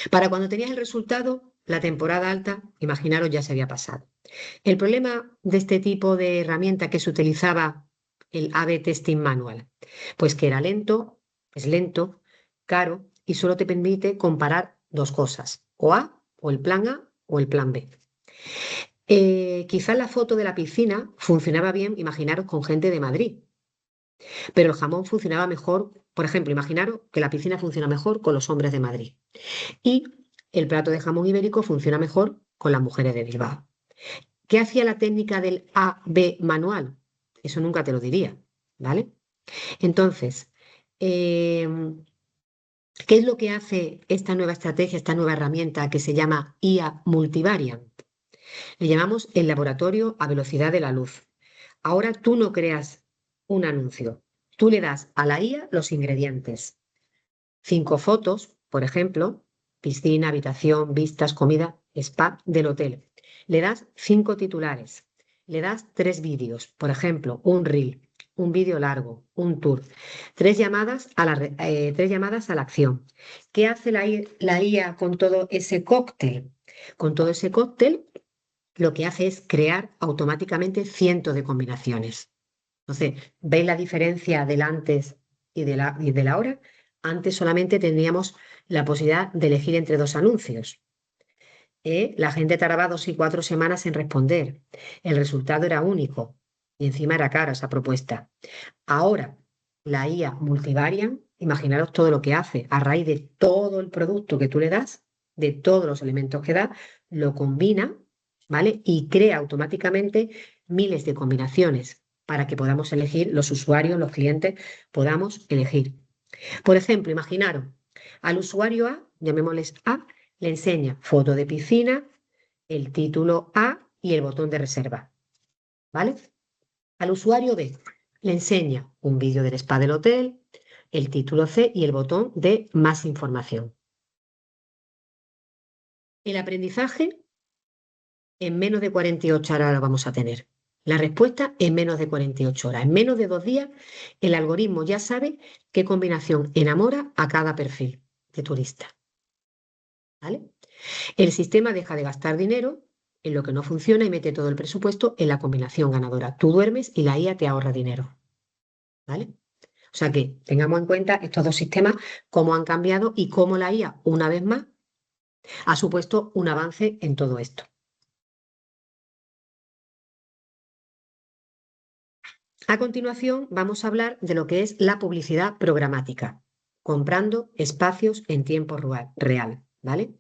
Para cuando tenías el resultado, la temporada alta, imaginaros, ya se había pasado. El problema de este tipo de herramienta que se utilizaba el A/B Testing Manual, pues que era lento, es lento, caro y solo te permite comparar dos cosas, o A, o el plan A, o el plan B. Quizás la foto de la piscina funcionaba bien, imaginaros, con gente de Madrid, pero el jamón funcionaba mejor, por ejemplo, imaginaros que la piscina funciona mejor con los hombres de Madrid y el plato de jamón ibérico funciona mejor con las mujeres de Bilbao. ¿Qué hacía la técnica del A/B manual? Eso nunca te lo diría, ¿vale? Entonces, ¿qué es lo que hace esta nueva estrategia, esta nueva herramienta que se llama IA Multivariant? Le llamamos el laboratorio a velocidad de la luz. Ahora tú no creas un anuncio, tú le das a la IA los ingredientes. 5 fotos, por ejemplo, piscina, habitación, vistas, comida, spa del hotel. Le das 5 titulares, le das 3 vídeos, por ejemplo, un reel, un vídeo largo, un tour, 3 llamadas a la acción. ¿Qué hace la IA con todo ese cóctel? Con todo ese cóctel, lo que hace es crear automáticamente cientos de combinaciones. Entonces, ¿veis la diferencia del antes y de la ahora? Antes solamente teníamos la posibilidad de elegir entre dos anuncios. La gente tardaba 2 y 4 semanas en responder. El resultado era único y encima era cara esa propuesta. Ahora, la IA Multivariant, imaginaros todo lo que hace a raíz de todo el producto que tú le das, de todos los elementos que da, lo combina, ¿vale? Y crea automáticamente miles de combinaciones para que podamos elegir, los usuarios, los clientes, podamos elegir. Por ejemplo, imaginaros, al usuario A, llamémosles A, le enseña foto de piscina, el título A y el botón de reserva, ¿vale? Al usuario B le enseña un vídeo del spa del hotel, el título C y el botón de más información. El aprendizaje en menos de 48 horas lo vamos a tener. La respuesta en menos de 48 horas. En menos de 2 días, el algoritmo ya sabe qué combinación enamora a cada perfil de turista. ¿Vale? El sistema deja de gastar dinero en lo que no funciona y mete todo el presupuesto en la combinación ganadora. Tú duermes y la IA te ahorra dinero. ¿Vale? O sea que tengamos en cuenta estos dos sistemas, cómo han cambiado y cómo la IA, una vez más, ha supuesto un avance en todo esto. A continuación, vamos a hablar de lo que es la publicidad programática, comprando espacios en tiempo real, ¿vale?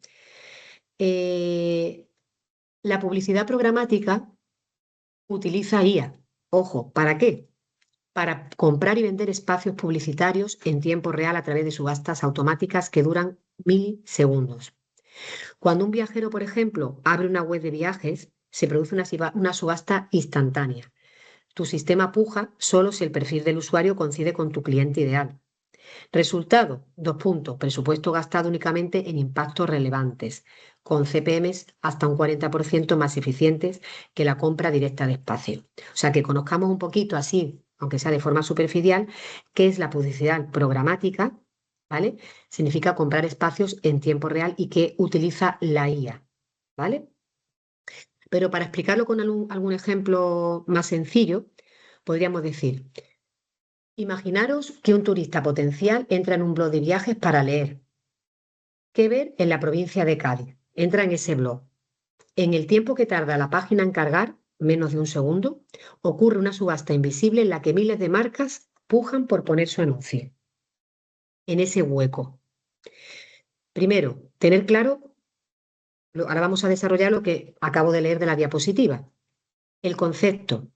La publicidad programática utiliza IA. Ojo, ¿para qué? Para comprar y vender espacios publicitarios en tiempo real a través de subastas automáticas que duran milisegundos. Cuando un viajero, por ejemplo, abre una web de viajes, se produce una subasta instantánea. Tu sistema puja solo si el perfil del usuario coincide con tu cliente ideal. Resultado, 2 puntos, presupuesto gastado únicamente en impactos relevantes, con CPMs hasta un 40% más eficientes que la compra directa de espacio. O sea, que conozcamos un poquito así, aunque sea de forma superficial, qué es la publicidad programática, ¿vale? Significa comprar espacios en tiempo real y que utiliza la IA, ¿vale? Pero para explicarlo con algún ejemplo más sencillo, podríamos decir, imaginaros que un turista potencial entra en un blog de viajes para leer qué ver en la provincia de Cádiz. Entra en ese blog. En el tiempo que tarda la página en cargar, menos de un segundo, ocurre una subasta invisible en la que miles de marcas pujan por poner su anuncio en ese hueco. Primero, tener claro, ahora vamos a desarrollar lo que acabo de leer de la diapositiva, el concepto.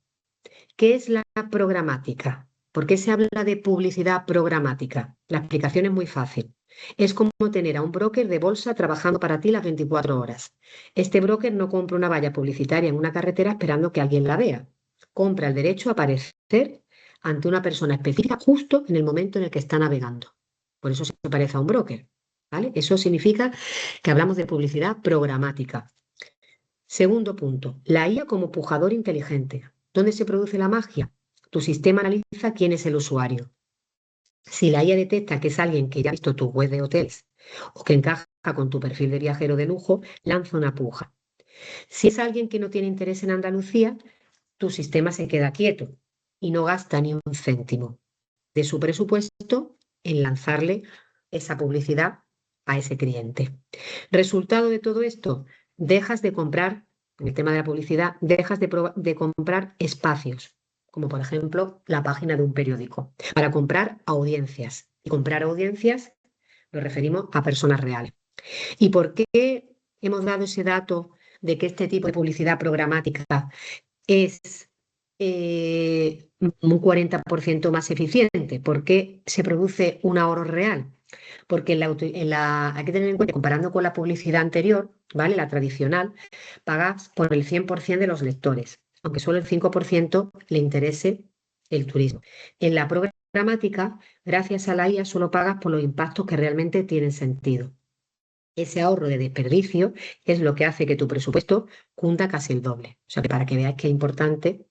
¿Qué es la programática? ¿Por qué se habla de publicidad programática? La explicación es muy fácil. Es como tener a un broker de bolsa trabajando para ti las 24 horas. Este broker no compra una valla publicitaria en una carretera esperando que alguien la vea. Compra el derecho a aparecer ante una persona específica justo en el momento en el que está navegando. Por eso se parece a un broker, ¿vale? Eso significa que hablamos de publicidad programática. Segundo punto, la IA como pujador inteligente. ¿Dónde se produce la magia? Tu sistema analiza quién es el usuario. Si la IA detecta que es alguien que ya ha visto tu web de hoteles o que encaja con tu perfil de viajero de lujo, lanza una puja. Si es alguien que no tiene interés en Andalucía, tu sistema se queda quieto y no gasta ni un céntimo de su presupuesto en lanzarle esa publicidad a ese cliente. Resultado de todo esto, dejas de comprar, en el tema de la publicidad, dejas de comprar espacios, como por ejemplo la página de un periódico, para comprar audiencias. Y comprar audiencias nos referimos a personas reales. ¿Y por qué hemos dado ese dato de que este tipo de publicidad programática es un 40% más eficiente? ¿Por qué se produce un ahorro real? Porque hay que tener en cuenta, comparando con la publicidad anterior, ¿vale? La tradicional, pagas por el 100% de los lectores, aunque solo el 5% le interese el turismo. En la programática, gracias a la IA, solo pagas por los impactos que realmente tienen sentido. Ese ahorro de desperdicio es lo que hace que tu presupuesto cunda casi el doble. O sea, que para que veáis qué importante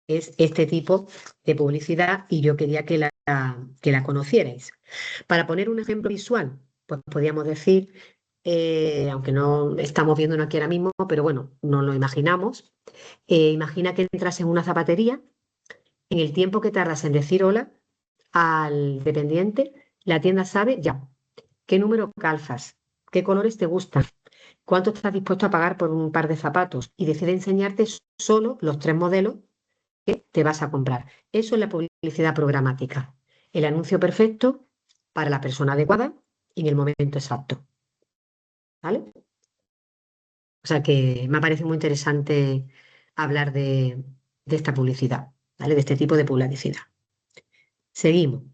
es este tipo de publicidad y yo quería que la conocierais. Para poner un ejemplo visual, pues podríamos decir, aunque no estamos viéndolo aquí ahora mismo, pero bueno, nos lo imaginamos. Imagina que entras en una zapatería, en el tiempo que tardas en decir hola al dependiente, la tienda sabe ya qué número calzas, qué colores te gustan, cuánto estás dispuesto a pagar por un par de zapatos y decide enseñarte solo los 3 modelos que te vas a comprar. Eso es la publicidad programática. El anuncio perfecto para la persona adecuada en el momento exacto. ¿Vale? O sea que me parece muy interesante hablar de esta publicidad, ¿vale? De este tipo de publicidad. Seguimos.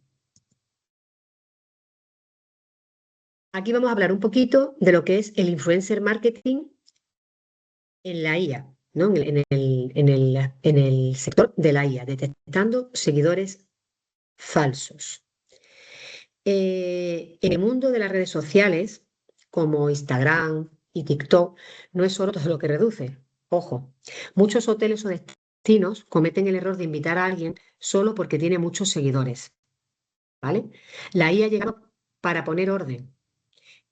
Aquí vamos a hablar un poquito de lo que es el influencer marketing en la IA, ¿no? En el sector de la IA, detectando seguidores falsos. En el mundo de las redes sociales, como Instagram y TikTok, no es solo todo lo que reduce. Ojo, muchos hoteles o destinos cometen el error de invitar a alguien solo porque tiene muchos seguidores, ¿vale? La IA ha llegado para poner orden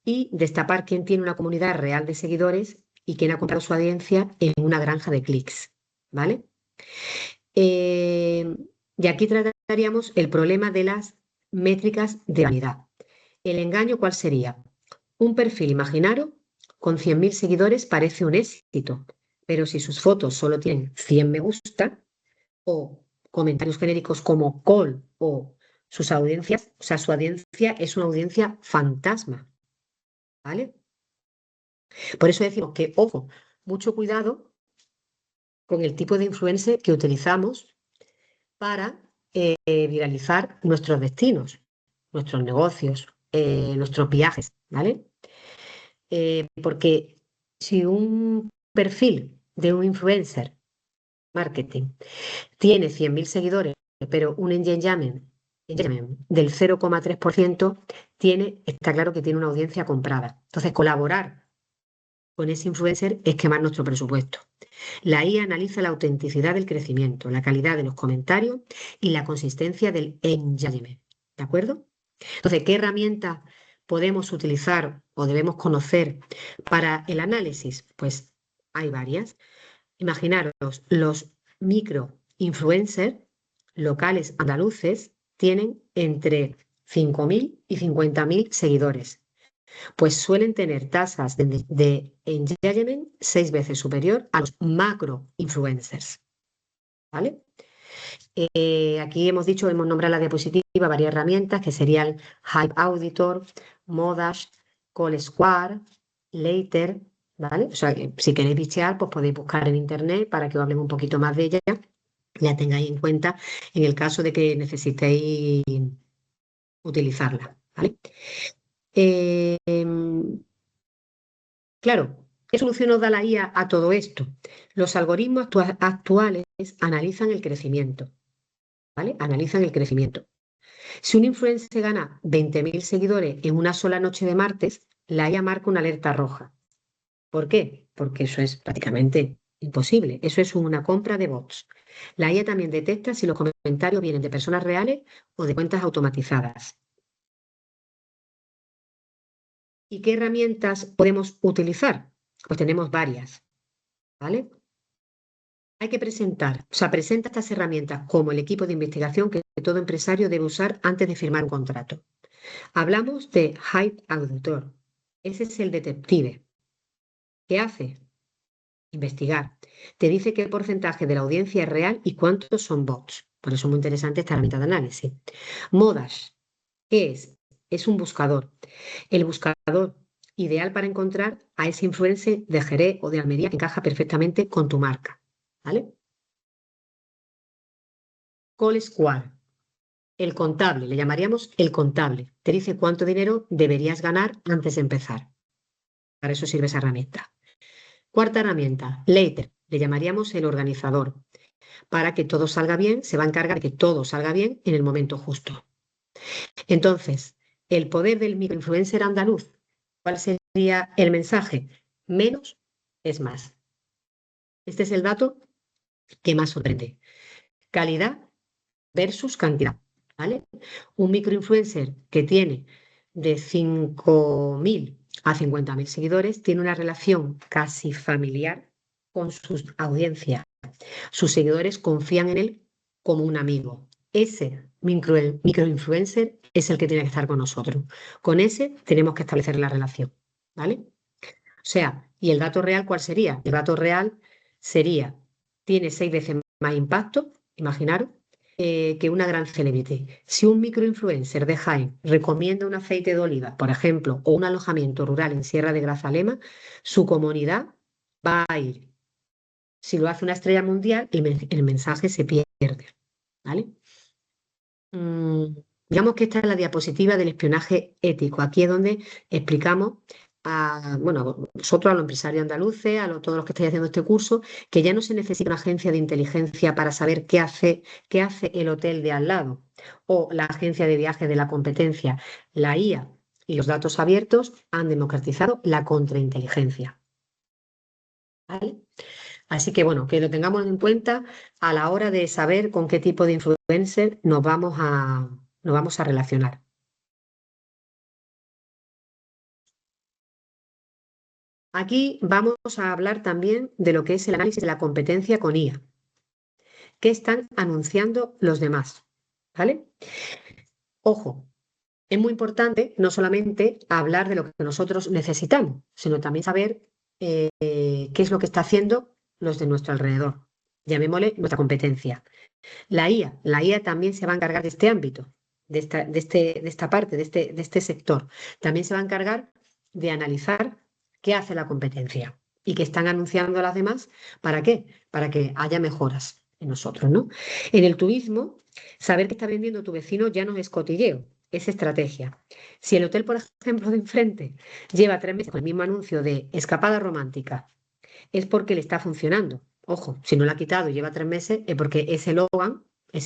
y destapar quién tiene una comunidad real de seguidores y quién ha comprado su audiencia en una granja de clics, ¿vale? Y aquí trataríamos el problema de las métricas de vanidad. ¿El engaño cuál sería? Un perfil imaginario con 100.000 seguidores parece un éxito, pero si sus fotos solo tienen 100 me gusta o comentarios genéricos como call o sus audiencias, o sea, su audiencia es una audiencia fantasma, ¿vale? Por eso decimos que, ojo, mucho cuidado con el tipo de influencer que utilizamos para viralizar nuestros destinos, nuestros negocios, nuestros viajes, ¿vale? Porque si un perfil de un influencer marketing tiene 100.000 seguidores, pero un engagement del 0,3%, está claro que tiene una audiencia comprada. Entonces, colaborar con ese influencer es quemar nuestro presupuesto. La IA analiza la autenticidad del crecimiento, la calidad de los comentarios y la consistencia del engagement. ¿De acuerdo? Entonces, ¿qué herramientas podemos utilizar o debemos conocer para el análisis? Pues hay varias. Imaginaros, los micro influencers locales andaluces tienen entre 5.000 y 50.000 seguidores. pues suelen tener tasas de engagement 6 veces superior a los macro influencers, ¿vale? Aquí hemos nombrado en la diapositiva varias herramientas que serían Hype Auditor, Modash, Call Square, Later, ¿vale? O sea, que si queréis bichear, pues podéis buscar en internet para que os hablen un poquito más de ella, la tengáis en cuenta en el caso de que necesitéis utilizarla, ¿vale? Claro, ¿qué solución nos da la IA a todo esto? Los algoritmos actuales analizan el crecimiento, ¿vale? Analizan el crecimiento. Si un influencer gana 20.000 seguidores en una sola noche de martes, la IA marca una alerta roja. ¿Por qué? Porque eso es prácticamente imposible. Eso es una compra de bots. La IA también detecta si los comentarios vienen de personas reales o de cuentas automatizadas. ¿Y qué herramientas podemos utilizar? Pues tenemos varias, ¿vale? Hay que presenta estas herramientas como el equipo de investigación que todo empresario debe usar antes de firmar un contrato. Hablamos de Hype Auditor. Ese es el detective. ¿Qué hace? Investigar. Te dice qué porcentaje de la audiencia es real y cuántos son bots. Por eso es muy interesante esta herramienta de análisis. Modash. ¿Qué es? Es un buscador. El buscador ideal para encontrar a ese influencer de Jerez o de Almería que encaja perfectamente con tu marca. ¿Vale? Call Square. El contable, le llamaríamos el contable. Te dice cuánto dinero deberías ganar antes de empezar. Para eso sirve esa herramienta. Cuarta herramienta, Later, le llamaríamos el organizador. Para que todo salga bien, se va a encargar de que todo salga bien en el momento justo. Entonces, el poder del microinfluencer andaluz, ¿cuál sería el mensaje? Menos es más. Este es el dato que más sorprende. Calidad versus cantidad, ¿vale? Un microinfluencer que tiene de 5.000 a 50.000 seguidores tiene una relación casi familiar con su audiencia. Sus seguidores confían en él como un amigo. Ese microinfluencer es el que tiene que estar con nosotros. Con ese tenemos que establecer la relación, ¿vale? O sea, ¿y el dato real cuál sería? El dato real sería, tiene 6 veces más impacto, imaginaros, que una gran celebrity. Si un microinfluencer de Jaén recomienda un aceite de oliva, por ejemplo, o un alojamiento rural en Sierra de Grazalema, su comunidad va a ir. Si lo hace una estrella mundial, el mensaje se pierde, ¿vale? Digamos que esta es la diapositiva del espionaje ético. Aquí es donde explicamos bueno, a nosotros, a los empresarios andaluces, todos los que estáis haciendo este curso, que ya no se necesita una agencia de inteligencia para saber qué hace el hotel de al lado o la agencia de viajes de la competencia. La IA y los datos abiertos han democratizado la contrainteligencia. ¿Vale? Así que bueno, que lo tengamos en cuenta a la hora de saber con qué tipo de influencer nos vamos a relacionar. Aquí vamos a hablar también de lo que es el análisis de la competencia con IA. ¿Qué están anunciando los demás? ¿Vale? Ojo, es muy importante no solamente hablar de lo que nosotros necesitamos, sino también saber qué es lo que está haciendo los de nuestro alrededor. Llamémosle nuestra competencia. La IA también se va a encargar de este ámbito, de esta parte, de este sector. También se va a encargar de analizar qué hace la competencia y qué están anunciando las demás. ¿Para qué? Para que haya mejoras en nosotros, ¿no? En el turismo, saber qué está vendiendo tu vecino ya no es cotilleo, es estrategia. Si el hotel, por ejemplo, de enfrente lleva 3 meses con el mismo anuncio de escapada romántica, es porque le está funcionando. Ojo, si no lo ha quitado y lleva 3 meses, es porque ese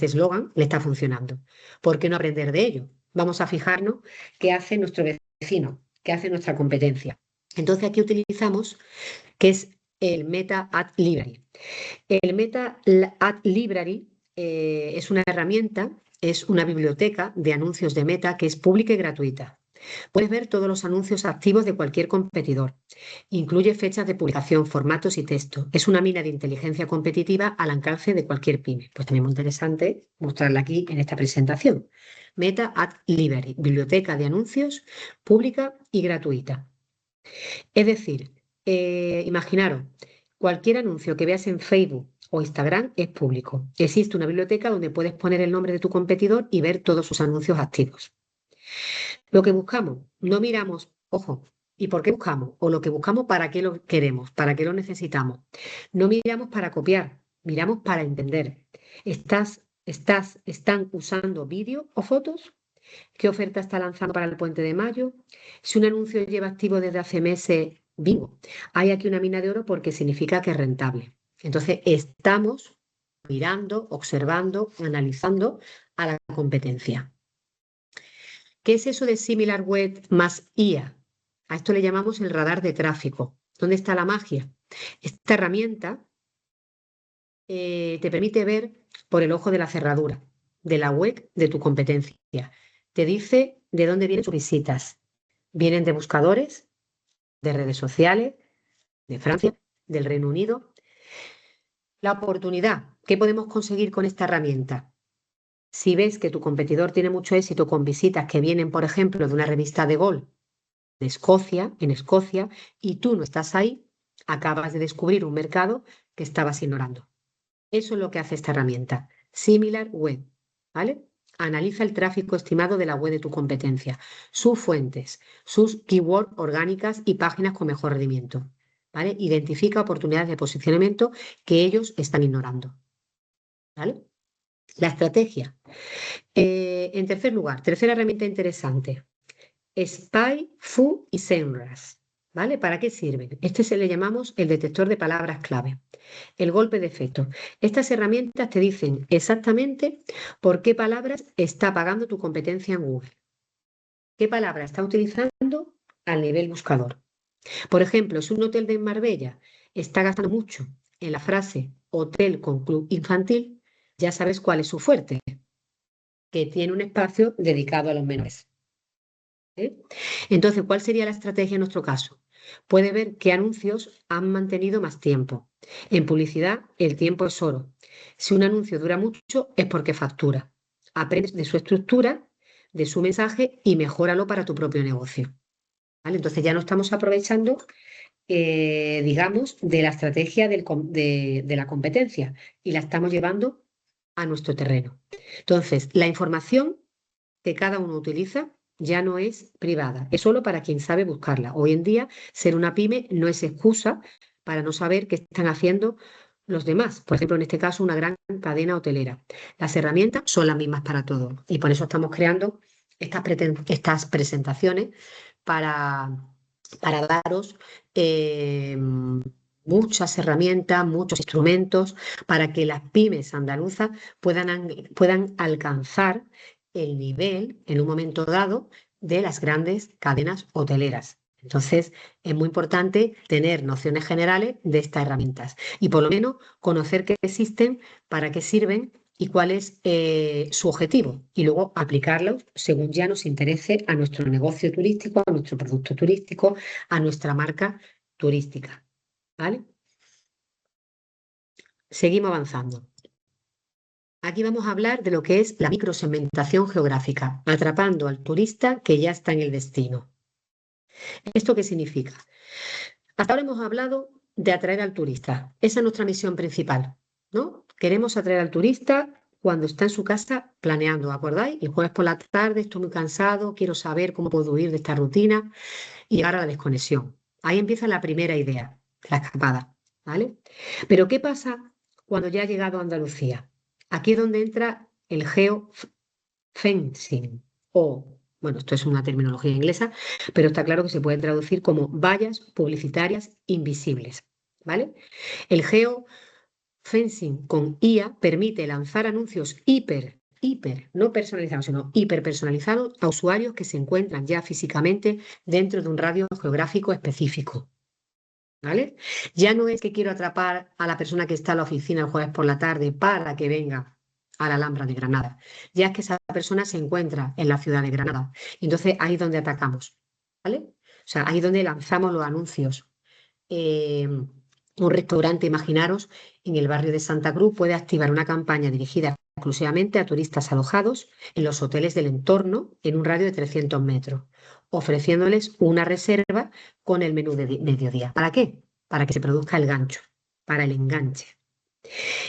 eslogan le está funcionando. ¿Por qué no aprender de ello? Vamos a fijarnos qué hace nuestro vecino, qué hace nuestra competencia. Entonces aquí utilizamos que es el Meta Ad Library. El Meta Ad Library es una herramienta, es una biblioteca de anuncios de Meta que es pública y gratuita. Puedes ver todos los anuncios activos de cualquier competidor. Incluye fechas de publicación, formatos y texto. Es una mina de inteligencia competitiva al alcance de cualquier pyme. Pues también muy interesante mostrarla aquí en esta presentación. Meta Ad Library, biblioteca de anuncios pública y gratuita. Es decir, imaginaros, cualquier anuncio que veas en Facebook o Instagram es público. Existe una biblioteca donde puedes poner el nombre de tu competidor y ver todos sus anuncios activos. Lo que buscamos, no miramos, ojo, ¿y por qué buscamos? O lo que buscamos, ¿para qué lo queremos? ¿Para qué lo necesitamos? No miramos para copiar, miramos para entender. ¿Están usando vídeo o fotos? ¿Qué oferta está lanzando para el puente de mayo? Si un anuncio lleva activo desde hace meses, bingo, hay aquí una mina de oro porque significa que es rentable. Entonces, estamos mirando, observando, analizando a la competencia. ¿Qué es eso de SimilarWeb más IA? A esto le llamamos el radar de tráfico. ¿Dónde está la magia? Esta herramienta te permite ver por el ojo de la cerradura de la web de tu competencia. Te dice de dónde vienen sus visitas. Vienen de buscadores, de redes sociales, de Francia, del Reino Unido. La oportunidad, ¿qué podemos conseguir con esta herramienta? Si ves que tu competidor tiene mucho éxito con visitas que vienen, por ejemplo, de una revista de golf de Escocia, en Escocia, y tú no estás ahí, acabas de descubrir un mercado que estabas ignorando. Eso es lo que hace esta herramienta. SimilarWeb, ¿vale? Analiza el tráfico estimado de la web de tu competencia, sus fuentes, sus keywords orgánicas y páginas con mejor rendimiento, ¿vale? Identifica oportunidades de posicionamiento que ellos están ignorando, ¿vale? La estrategia. En tercer lugar, tercera herramienta interesante, Spy, Fu y SEMrush, ¿vale? ¿Para qué sirven? Este se le llamamos el detector de palabras clave, el golpe de efecto. Estas herramientas te dicen exactamente por qué palabras está pagando tu competencia en Google, qué palabra está utilizando al nivel buscador. Por ejemplo, si un hotel de Marbella está gastando mucho en la frase hotel con club infantil, ya sabes cuál es su fuerte, que tiene un espacio dedicado a los menores. ¿Eh? Entonces, ¿cuál sería la estrategia en nuestro caso? Puede ver qué anuncios han mantenido más tiempo. En publicidad, el tiempo es oro. Si un anuncio dura mucho, es porque factura. Aprendes de su estructura, de su mensaje y mejóralo para tu propio negocio. ¿Vale? Entonces ya no estamos aprovechando, digamos, de la estrategia de la competencia y la estamos llevando a nuestro terreno. Entonces, la información que cada uno utiliza ya no es privada, es solo para quien sabe buscarla. Hoy en día, ser una pyme no es excusa para no saber qué están haciendo los demás. Por ejemplo, en este caso, una gran cadena hotelera. Las herramientas son las mismas para todos y por eso estamos creando estas presentaciones para daros muchas herramientas, muchos instrumentos para que las pymes andaluzas puedan alcanzar el nivel en un momento dado de las grandes cadenas hoteleras. Entonces, es muy importante tener nociones generales de estas herramientas y por lo menos conocer qué existen, para qué sirven y cuál es su objetivo y luego aplicarlos según ya nos interese a nuestro negocio turístico, a nuestro producto turístico, a nuestra marca turística. ¿Vale? Seguimos avanzando. Aquí vamos a hablar de lo que es la microsegmentación geográfica, atrapando al turista que ya está en el destino. ¿Esto qué significa? Hasta ahora hemos hablado de atraer al turista. Esa es nuestra misión principal, ¿no? Queremos atraer al turista cuando está en su casa planeando, ¿acordáis? El jueves por la tarde estoy muy cansado, quiero saber cómo puedo huir de esta rutina y llegar a la desconexión. Ahí empieza la primera idea, la escapada, ¿vale? Pero ¿qué pasa cuando ya ha llegado a Andalucía? Aquí es donde entra el geofencing o, bueno, esto es una terminología inglesa, pero está claro que se puede traducir como vallas publicitarias invisibles, ¿vale? El geofencing con IA permite lanzar anuncios no personalizados, sino hiperpersonalizados a usuarios que se encuentran ya físicamente dentro de un radio geográfico específico. ¿Vale? Ya no es que quiero atrapar a la persona que está en la oficina el jueves por la tarde para que venga a la Alhambra de Granada. Ya es que esa persona se encuentra en la ciudad de Granada. Entonces ahí es donde atacamos, ¿vale? O sea, ahí es donde lanzamos los anuncios. Un restaurante, imaginaros, en el barrio de Santa Cruz puede activar una campaña dirigida exclusivamente a turistas alojados en los hoteles del entorno en un radio de 300 metros, ofreciéndoles una reserva con el menú de mediodía. ¿Para qué? Para que se produzca el gancho, para el enganche.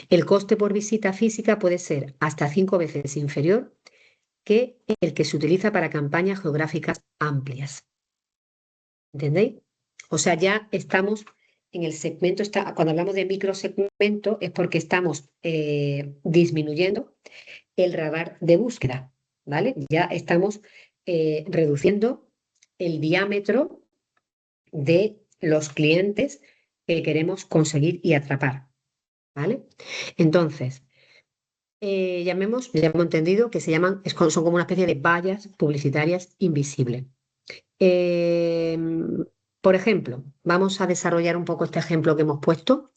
El coste por visita física puede ser hasta 5 veces inferior que el que se utiliza para campañas geográficas amplias. ¿Entendéis? O sea, ya estamos en el segmento, cuando hablamos de microsegmento es porque estamos disminuyendo el radar de búsqueda, ¿vale? Ya estamos reduciendo el diámetro de los clientes que queremos conseguir y atrapar, ¿vale? Entonces, ya hemos entendido que son como una especie de vallas publicitarias invisibles. Eh, por ejemplo, vamos a desarrollar un poco este ejemplo que hemos puesto.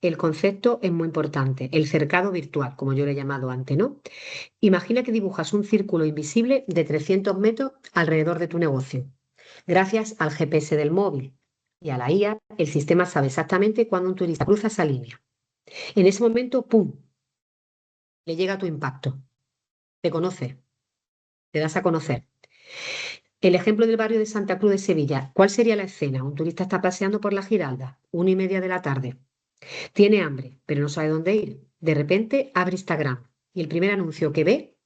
El concepto es muy importante, el cercado virtual, como yo le he llamado antes, ¿no? Imagina que dibujas un círculo invisible de 300 metros alrededor de tu negocio. Gracias al GPS del móvil y a la IA, el sistema sabe exactamente cuándo un turista cruza esa línea. En ese momento, ¡pum!, le llega tu impacto. Te conoce, te das a conocer. El ejemplo del barrio de Santa Cruz de Sevilla. ¿Cuál sería la escena? Un turista está paseando por la Giralda, 1:30 de la tarde. Tiene hambre, pero no sabe dónde ir. De repente abre Instagram y el primer anuncio que ve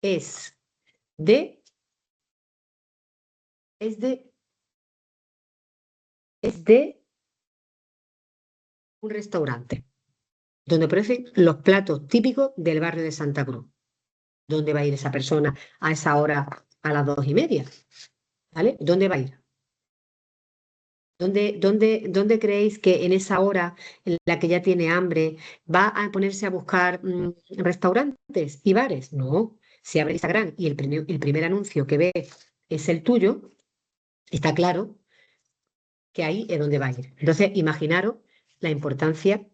es de, es de, es de un restaurante donde aparecen los platos típicos del barrio de Santa Cruz. ¿Dónde va a ir esa persona a esa hora a las 2:30? ¿Vale? ¿Dónde va a ir? ¿Dónde creéis que en esa hora en la que ya tiene hambre va a ponerse a buscar restaurantes y bares? No, si abre Instagram y el primer anuncio que ve es el tuyo, está claro que ahí es donde va a ir. Entonces, imaginaros la importancia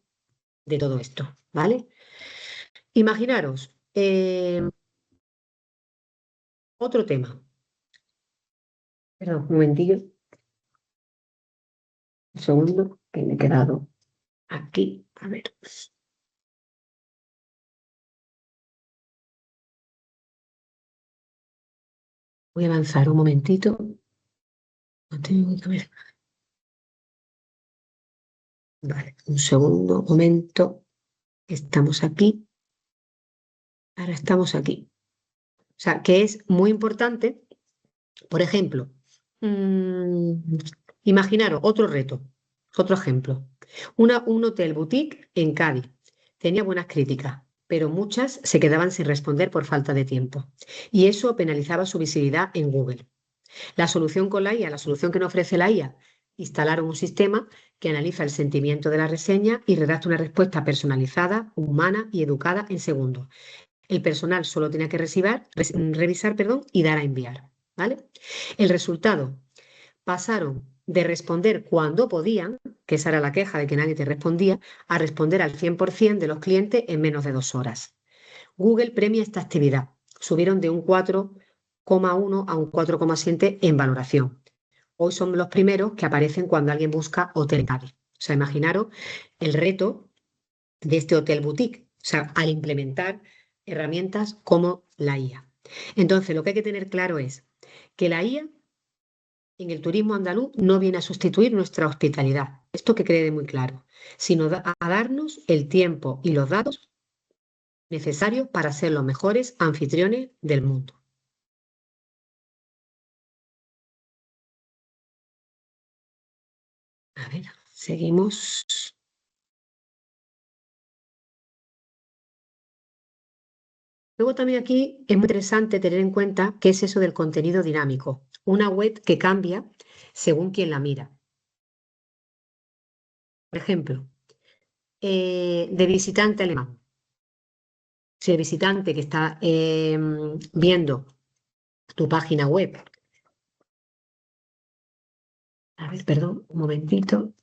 de todo esto, ¿vale? Imaginaros otro tema. Perdón, un momentillo, un segundo, que me he quedado aquí. A ver. Voy a avanzar un momentito. No tengo que ver. Vale, un segundo, momento. Estamos aquí. Ahora estamos aquí. O sea, que es muy importante, por ejemplo, mm, imaginaros otro reto, otro ejemplo. Un hotel boutique en Cádiz. Tenía buenas críticas, pero muchas se quedaban sin responder por falta de tiempo. Y eso penalizaba su visibilidad en Google. La solución con la IA, la solución que nos ofrece la IA, instalaron un sistema que analiza el sentimiento de la reseña y redacta una respuesta personalizada, humana y educada en segundos. El personal solo tenía que revisar, y dar a enviar, ¿vale? El resultado, pasaron de responder cuando podían, que esa era la queja de que nadie te respondía, a responder al 100% de los clientes en menos de 2 horas. Google premia esta actividad. Subieron de un 4,1 a un 4,7 en valoración. Hoy son los primeros que aparecen cuando alguien busca hotel Cádiz. O sea, imaginaros el reto de este hotel boutique. O sea, al implementar herramientas como la IA. Entonces, lo que hay que tener claro es que la IA en el turismo andaluz no viene a sustituir nuestra hospitalidad. Esto que quede muy claro, sino a darnos el tiempo y los datos necesarios para ser los mejores anfitriones del mundo. A ver, seguimos. Luego también aquí es muy interesante tener en cuenta qué es eso del contenido dinámico. Una web que cambia según quien la mira. Por ejemplo, de visitante alemán. Si el visitante que está viendo tu página web, a ver, perdón, un momentito.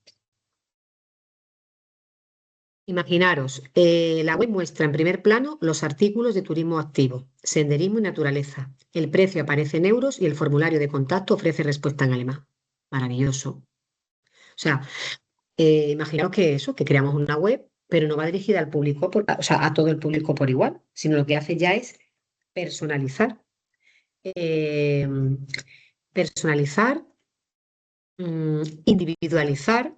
Imaginaros, la web muestra en primer plano los artículos de turismo activo, senderismo y naturaleza. El precio aparece en euros y el formulario de contacto ofrece respuesta en alemán. Maravilloso. O sea, imaginaos que eso, que creamos una web, pero no va dirigida al público, o sea, a todo el público por igual, sino lo que hace ya es personalizar. eh, personalizar, individualizar,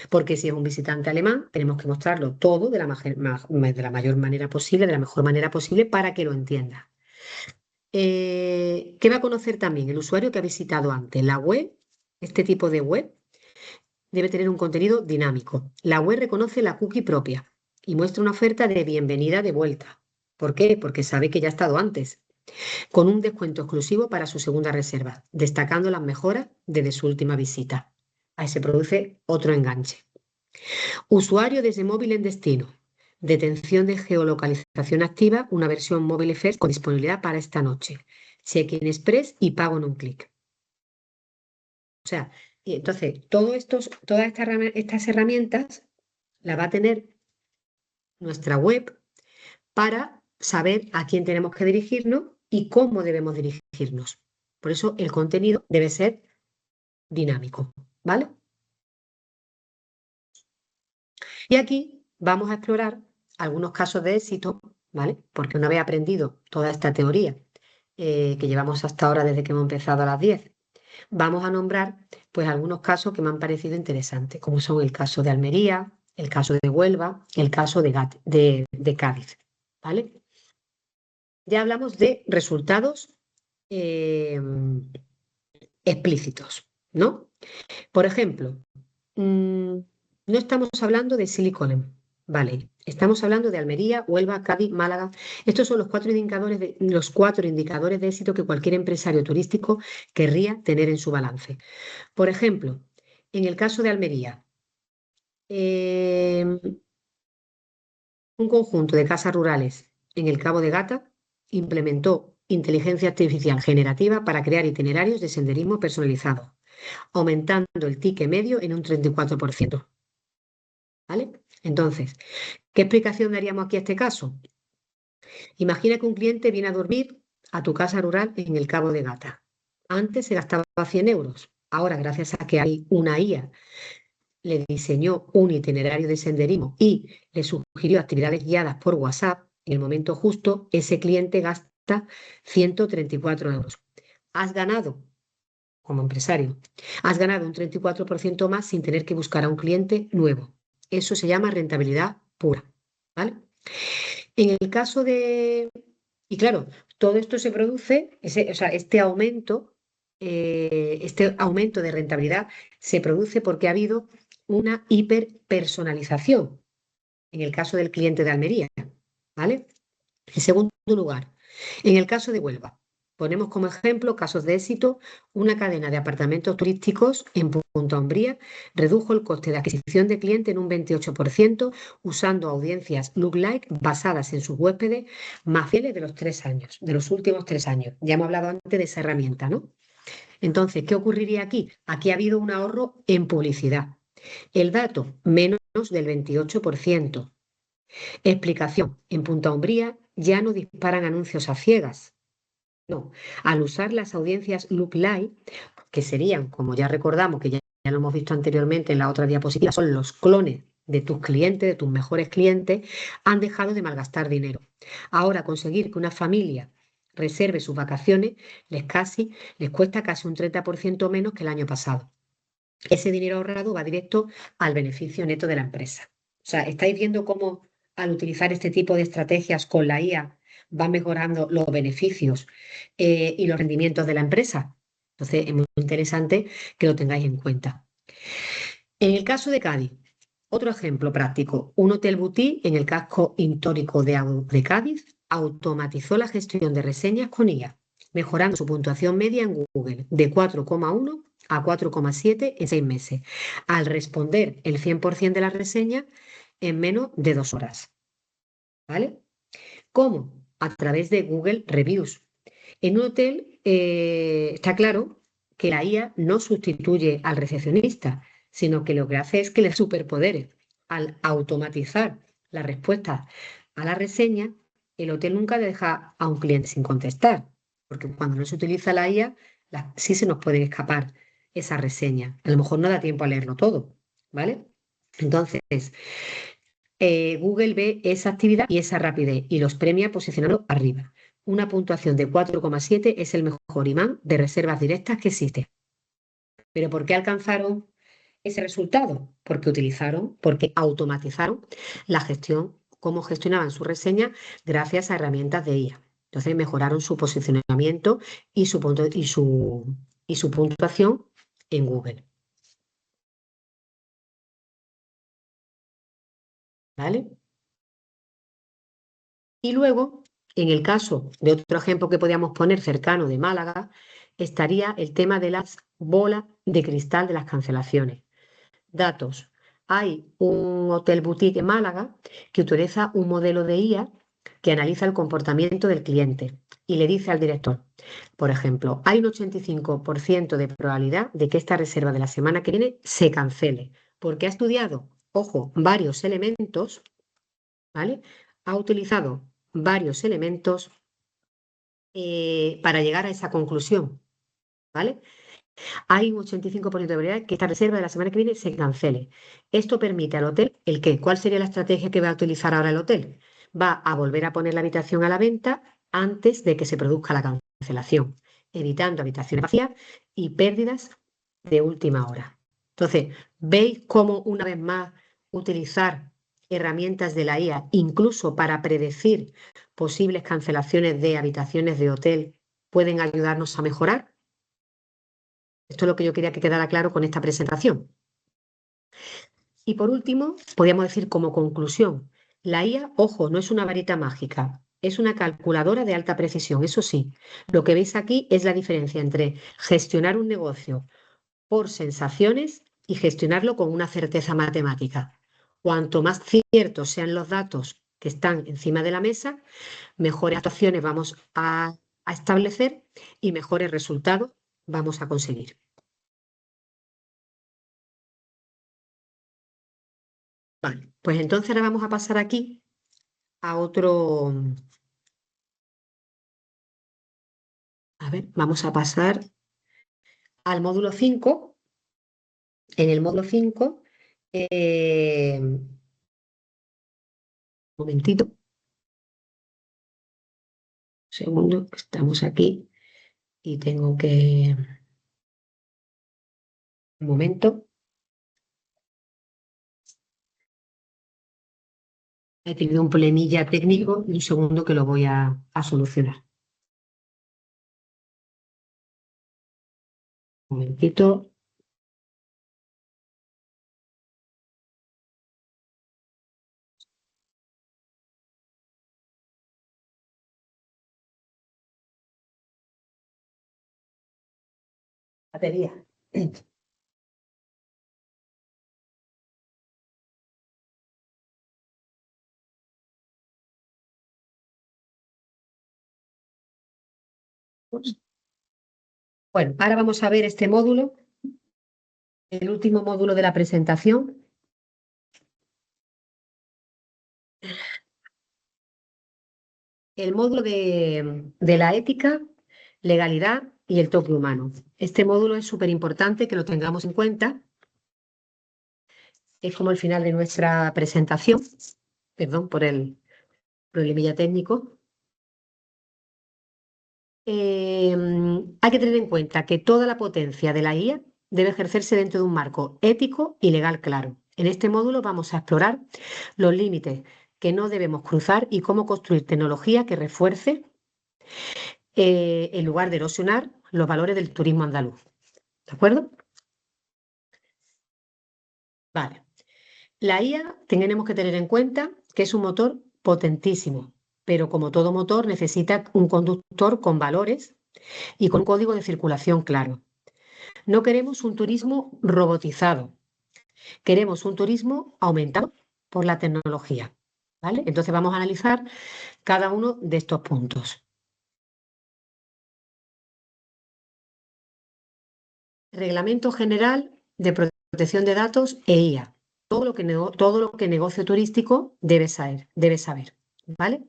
porque si es un visitante alemán, tenemos que mostrarlo todo de la mayor manera posible, de la mejor manera posible, para que lo entienda. ¿Qué va a conocer también el usuario que ha visitado antes? La web, este tipo de web, debe tener un contenido dinámico. La web reconoce la cookie propia y muestra una oferta de bienvenida de vuelta. ¿Por qué? Porque sabe que ya ha estado antes, con un descuento exclusivo para su segunda reserva, destacando las mejoras desde su última visita. Ahí se produce otro enganche. Usuario desde móvil en destino. Detención de geolocalización activa, una versión móvil first con disponibilidad para esta noche. Check-in express y pago en un clic. O sea, y entonces, todas estas herramientas las va a tener nuestra web para saber a quién tenemos que dirigirnos y cómo debemos dirigirnos. Por eso el contenido debe ser dinámico, ¿vale? Y aquí vamos a explorar algunos casos de éxito, ¿vale? Porque una vez aprendido toda esta teoría que llevamos hasta ahora desde que hemos empezado a las 10, vamos a nombrar pues algunos casos que me han parecido interesantes, como son el caso de Almería, el caso de Huelva, el caso de Cádiz, ¿vale? Ya hablamos de resultados eh, explícitos, ¿no? Por ejemplo, no estamos hablando de Silicon Valley, estamos hablando de Almería, Huelva, Cádiz, Málaga. Estos son los cuatro indicadores de éxito que cualquier empresario turístico querría tener en su balance. Por ejemplo, en el caso de Almería, eh, un conjunto de casas rurales en el Cabo de Gata implementó inteligencia artificial generativa para crear itinerarios de senderismo personalizados, aumentando el ticket medio en un 34%. ¿Vale? Entonces, ¿qué explicación daríamos aquí a este caso? Imagina que un cliente viene a dormir a tu casa rural en el Cabo de Gata. Antes se gastaba 100 euros. Ahora, gracias a que hay una IA, le diseñó un itinerario de senderismo y le sugirió actividades guiadas por WhatsApp, en el momento justo, ese cliente gasta 134 euros. Has ganado, como empresario, has ganado un 34% más sin tener que buscar a un cliente nuevo. Eso se llama rentabilidad pura, ¿vale? En el caso de... Y claro, todo esto se produce, o sea, este aumento de rentabilidad se produce porque ha habido una hiperpersonalización, en el caso del cliente de Almería, ¿vale? En segundo lugar, en el caso de Huelva, ponemos como ejemplo casos de éxito. Una cadena de apartamentos turísticos en Punta Umbría redujo el coste de adquisición de cliente en un 28% usando audiencias lookalike basadas en sus huéspedes más fieles de de los últimos 3 años. Ya hemos hablado antes de esa herramienta, ¿no? Entonces, ¿qué ocurriría aquí? Aquí ha habido un ahorro en publicidad. El dato, menos del 28%. Explicación. En Punta Umbría ya no disparan anuncios a ciegas. No. Al usar las audiencias lookalike, que serían, como ya recordamos, ya lo hemos visto anteriormente en la otra diapositiva, son los clones de tus clientes, de tus mejores clientes, han dejado de malgastar dinero. Ahora conseguir que una familia reserve sus vacaciones les cuesta casi un 30% menos que el año pasado. Ese dinero ahorrado va directo al beneficio neto de la empresa. O sea, estáis viendo cómo al utilizar este tipo de estrategias con la IA va mejorando los beneficios y los rendimientos de la empresa. Entonces, es muy interesante que lo tengáis en cuenta. En el caso de Cádiz, otro ejemplo práctico, un hotel boutique en el casco histórico de Cádiz automatizó la gestión de reseñas con IA, mejorando su puntuación media en Google de 4,1 a 4,7 en 6 meses, al responder el 100% de las reseñas en menos de 2 horas. ¿Vale? ¿Cómo? A través de Google Reviews. En un hotel está claro que la IA no sustituye al recepcionista, sino que lo que hace es que le superpoderes. al automatizar la respuesta a la reseña, el hotel nunca deja a un cliente sin contestar, porque cuando no se utiliza la IA, sí se nos pueden escapar esas reseñas. A lo mejor no da tiempo a leerlo todo, ¿vale? Entonces, Google ve esa actividad y esa rapidez y los premia posicionando arriba. Una puntuación de 4,7 es el mejor imán de reservas directas que existe. ¿Pero por qué alcanzaron ese resultado? Porque automatizaron la gestión, cómo gestionaban su reseña gracias a herramientas de IA. Entonces mejoraron su posicionamiento y su puntuación en Google. ¿Vale? Y luego, en el caso de otro ejemplo que podíamos poner cercano de Málaga, estaría el tema de las bolas de cristal de las cancelaciones. Datos. Hay un hotel boutique en Málaga que utiliza un modelo de IA que analiza el comportamiento del cliente y le dice al director, por ejemplo, hay un 85% de probabilidad de que esta reserva de la semana que viene se cancele, porque ha estudiado, ojo, varios elementos, ¿vale? Ha utilizado varios elementos para llegar a esa conclusión, ¿vale? Hay un 85% de probabilidad que esta reserva de la semana que viene se cancele. Esto permite al hotel, ¿el qué? ¿Cuál sería la estrategia que va a utilizar ahora el hotel? Va a volver a poner la habitación a la venta antes de que se produzca la cancelación, evitando habitaciones vacías y pérdidas de última hora. Entonces, ¿veis cómo una vez más utilizar herramientas de la IA, incluso para predecir posibles cancelaciones de habitaciones de hotel, pueden ayudarnos a mejorar? Esto es lo que yo quería que quedara claro con esta presentación. Y por último, podríamos decir como conclusión, la IA, ojo, no es una varita mágica, es una calculadora de alta precisión. Eso sí, lo que veis aquí es la diferencia entre gestionar un negocio por sensaciones y gestionarlo con una certeza matemática. Cuanto más ciertos sean los datos que están encima de la mesa, mejores actuaciones vamos a establecer y mejores resultados vamos a conseguir. Vale, pues entonces ahora vamos a pasar aquí a otro, a ver, vamos a pasar al módulo 5. En el módulo 5, un momentito, un segundo, estamos aquí y tengo que, un momento, he tenido un problemilla técnico y un segundo que lo voy a solucionar. Un momentito. Batería. Bueno, ahora vamos a ver este módulo, el último módulo de la presentación. El módulo de la ética, legalidad y el toque humano. Este módulo es súper importante que lo tengamos en cuenta. Es como el final de nuestra presentación. Perdón por el problemilla técnico. Hay que tener en cuenta que toda la potencia de la IA debe ejercerse dentro de un marco ético y legal claro. En este módulo vamos a explorar los límites que no debemos cruzar y cómo construir tecnología que refuerce, en lugar de erosionar, los valores del turismo andaluz. ¿De acuerdo? Vale. La IA tenemos que tener en cuenta que es un motor potentísimo, pero como todo motor necesita un conductor con valores y con un código de circulación claro. No queremos un turismo robotizado, queremos un turismo aumentado por la tecnología. ¿Vale? Entonces vamos a analizar cada uno de estos puntos. Reglamento General de Protección de Datos e IA. todo lo que negocio turístico debe saber, ¿vale?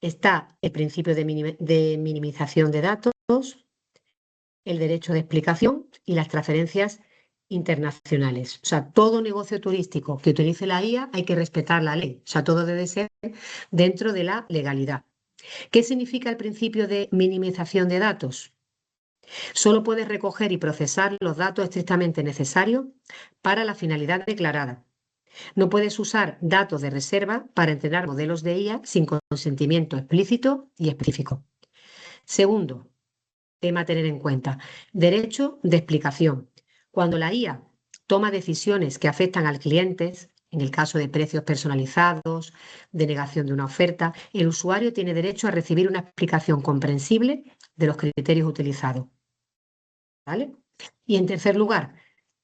Está el principio de minimización de datos, el derecho de explicación y las transferencias internacionales. O sea, todo negocio turístico que utilice la IA hay que respetar la ley. O sea, todo debe ser dentro de la legalidad. ¿Qué significa el principio de minimización de datos? Solo puedes recoger y procesar los datos estrictamente necesarios para la finalidad declarada. No puedes usar datos de reserva para entrenar modelos de IA sin consentimiento explícito y específico. Segundo, tema a tener en cuenta, derecho de explicación. Cuando la IA toma decisiones que afectan al cliente, en el caso de precios personalizados, de negación de una oferta, el usuario tiene derecho a recibir una explicación comprensible de los criterios utilizados. ¿Vale? Y en tercer lugar,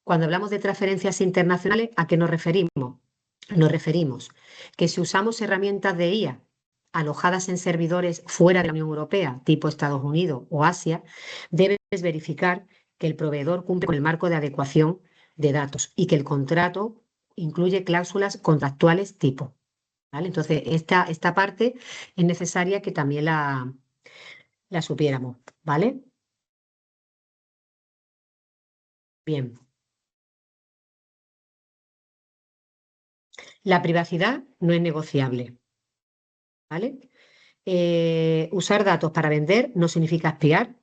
cuando hablamos de transferencias internacionales, ¿a qué nos referimos? Nos referimos que si usamos herramientas de IA alojadas en servidores fuera de la Unión Europea, tipo Estados Unidos o Asia, debes verificar que el proveedor cumple con el marco de adecuación de datos y que el contrato incluye cláusulas contractuales tipo. ¿Vale? Entonces, esta parte es necesaria que también la supiéramos. ¿Vale? Bien. La privacidad no es negociable. ¿Vale? Usar datos para vender no significa espiar.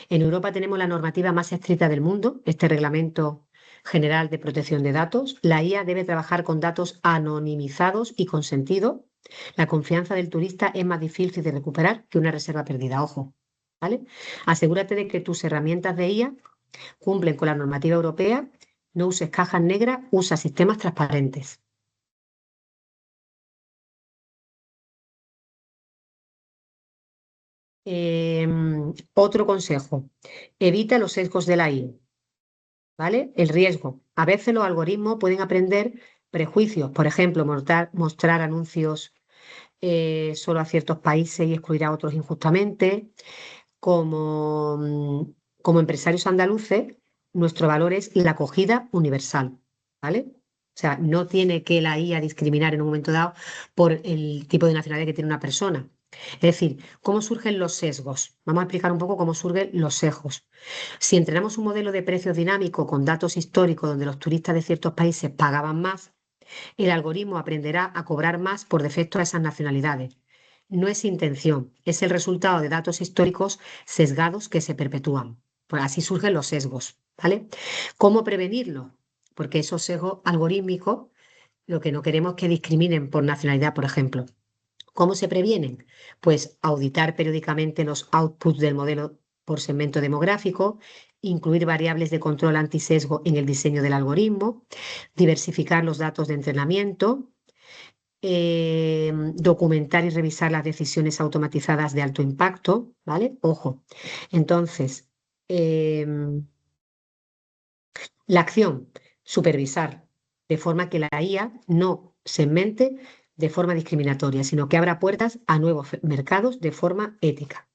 En Europa tenemos la normativa más estricta del mundo, este Reglamento General de Protección de Datos. La IA debe trabajar con datos anonimizados y consentidos. La confianza del turista es más difícil de recuperar que una reserva perdida. Ojo, ¿vale? Asegúrate de que tus herramientas de IA cumplen con la normativa europea. No uses cajas negras, usa sistemas transparentes. Otro consejo, evita los sesgos de la IA, ¿vale? El riesgo. A veces los algoritmos pueden aprender prejuicios, por ejemplo, mostrar anuncios solo a ciertos países y excluir a otros injustamente. Como empresarios andaluces, nuestro valor es la acogida universal, ¿vale? O sea, no tiene que la IA discriminar en un momento dado por el tipo de nacionalidad que tiene una persona. Es decir, ¿cómo surgen los sesgos? Vamos a explicar un poco cómo surgen los sesgos. Si entrenamos un modelo de precios dinámico con datos históricos donde los turistas de ciertos países pagaban más, el algoritmo aprenderá a cobrar más por defecto a esas nacionalidades. No es intención, es el resultado de datos históricos sesgados que se perpetúan. Pues así surgen los sesgos, ¿vale? ¿Cómo prevenirlo? Porque esos sesgos algorítmicos, lo que no queremos es que discriminen por nacionalidad, por ejemplo. ¿Cómo se previenen? Pues auditar periódicamente los outputs del modelo por segmento demográfico, incluir variables de control antisesgo en el diseño del algoritmo, diversificar los datos de entrenamiento, documentar y revisar las decisiones automatizadas de alto impacto, ¿vale? Ojo. Entonces, la acción, supervisar, de forma que la IA no segmente de forma discriminatoria, sino que abra puertas a nuevos mercados de forma ética.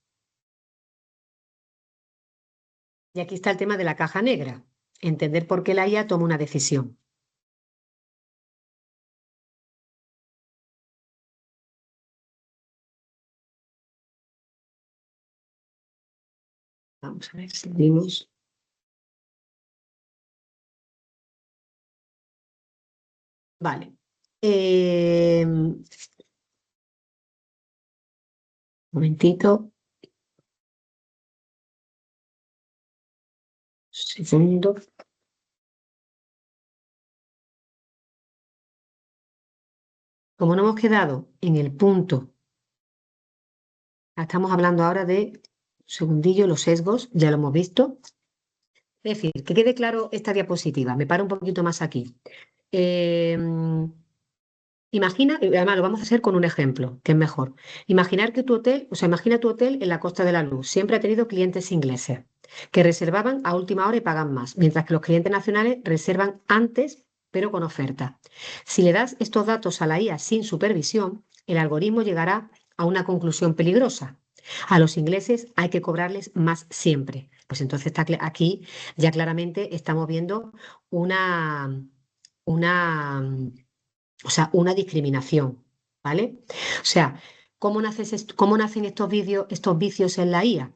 Y aquí está el tema de la caja negra, entender por qué la IA toma una decisión. Vamos a ver, seguimos. Vale. Momentito. Segundo. Como no hemos quedado en el punto, estamos hablando ahora de, segundillo, los sesgos, ya lo hemos visto. Es decir, que quede claro esta diapositiva. Me paro un poquito más aquí. Eh, Imagina, y además lo vamos a hacer con un ejemplo, que es mejor. Imaginar que tu hotel, o sea, imagina tu hotel en la Costa de la Luz. Siempre ha tenido clientes ingleses que reservaban a última hora y pagan más, mientras que los clientes nacionales reservan antes, pero con oferta. Si le das estos datos a la IA sin supervisión, el algoritmo llegará a una conclusión peligrosa. A los ingleses hay que cobrarles más siempre. Pues entonces aquí ya claramente estamos viendo una o sea, una discriminación, ¿vale? O sea, ¿cómo nacen estos vicios en la IA?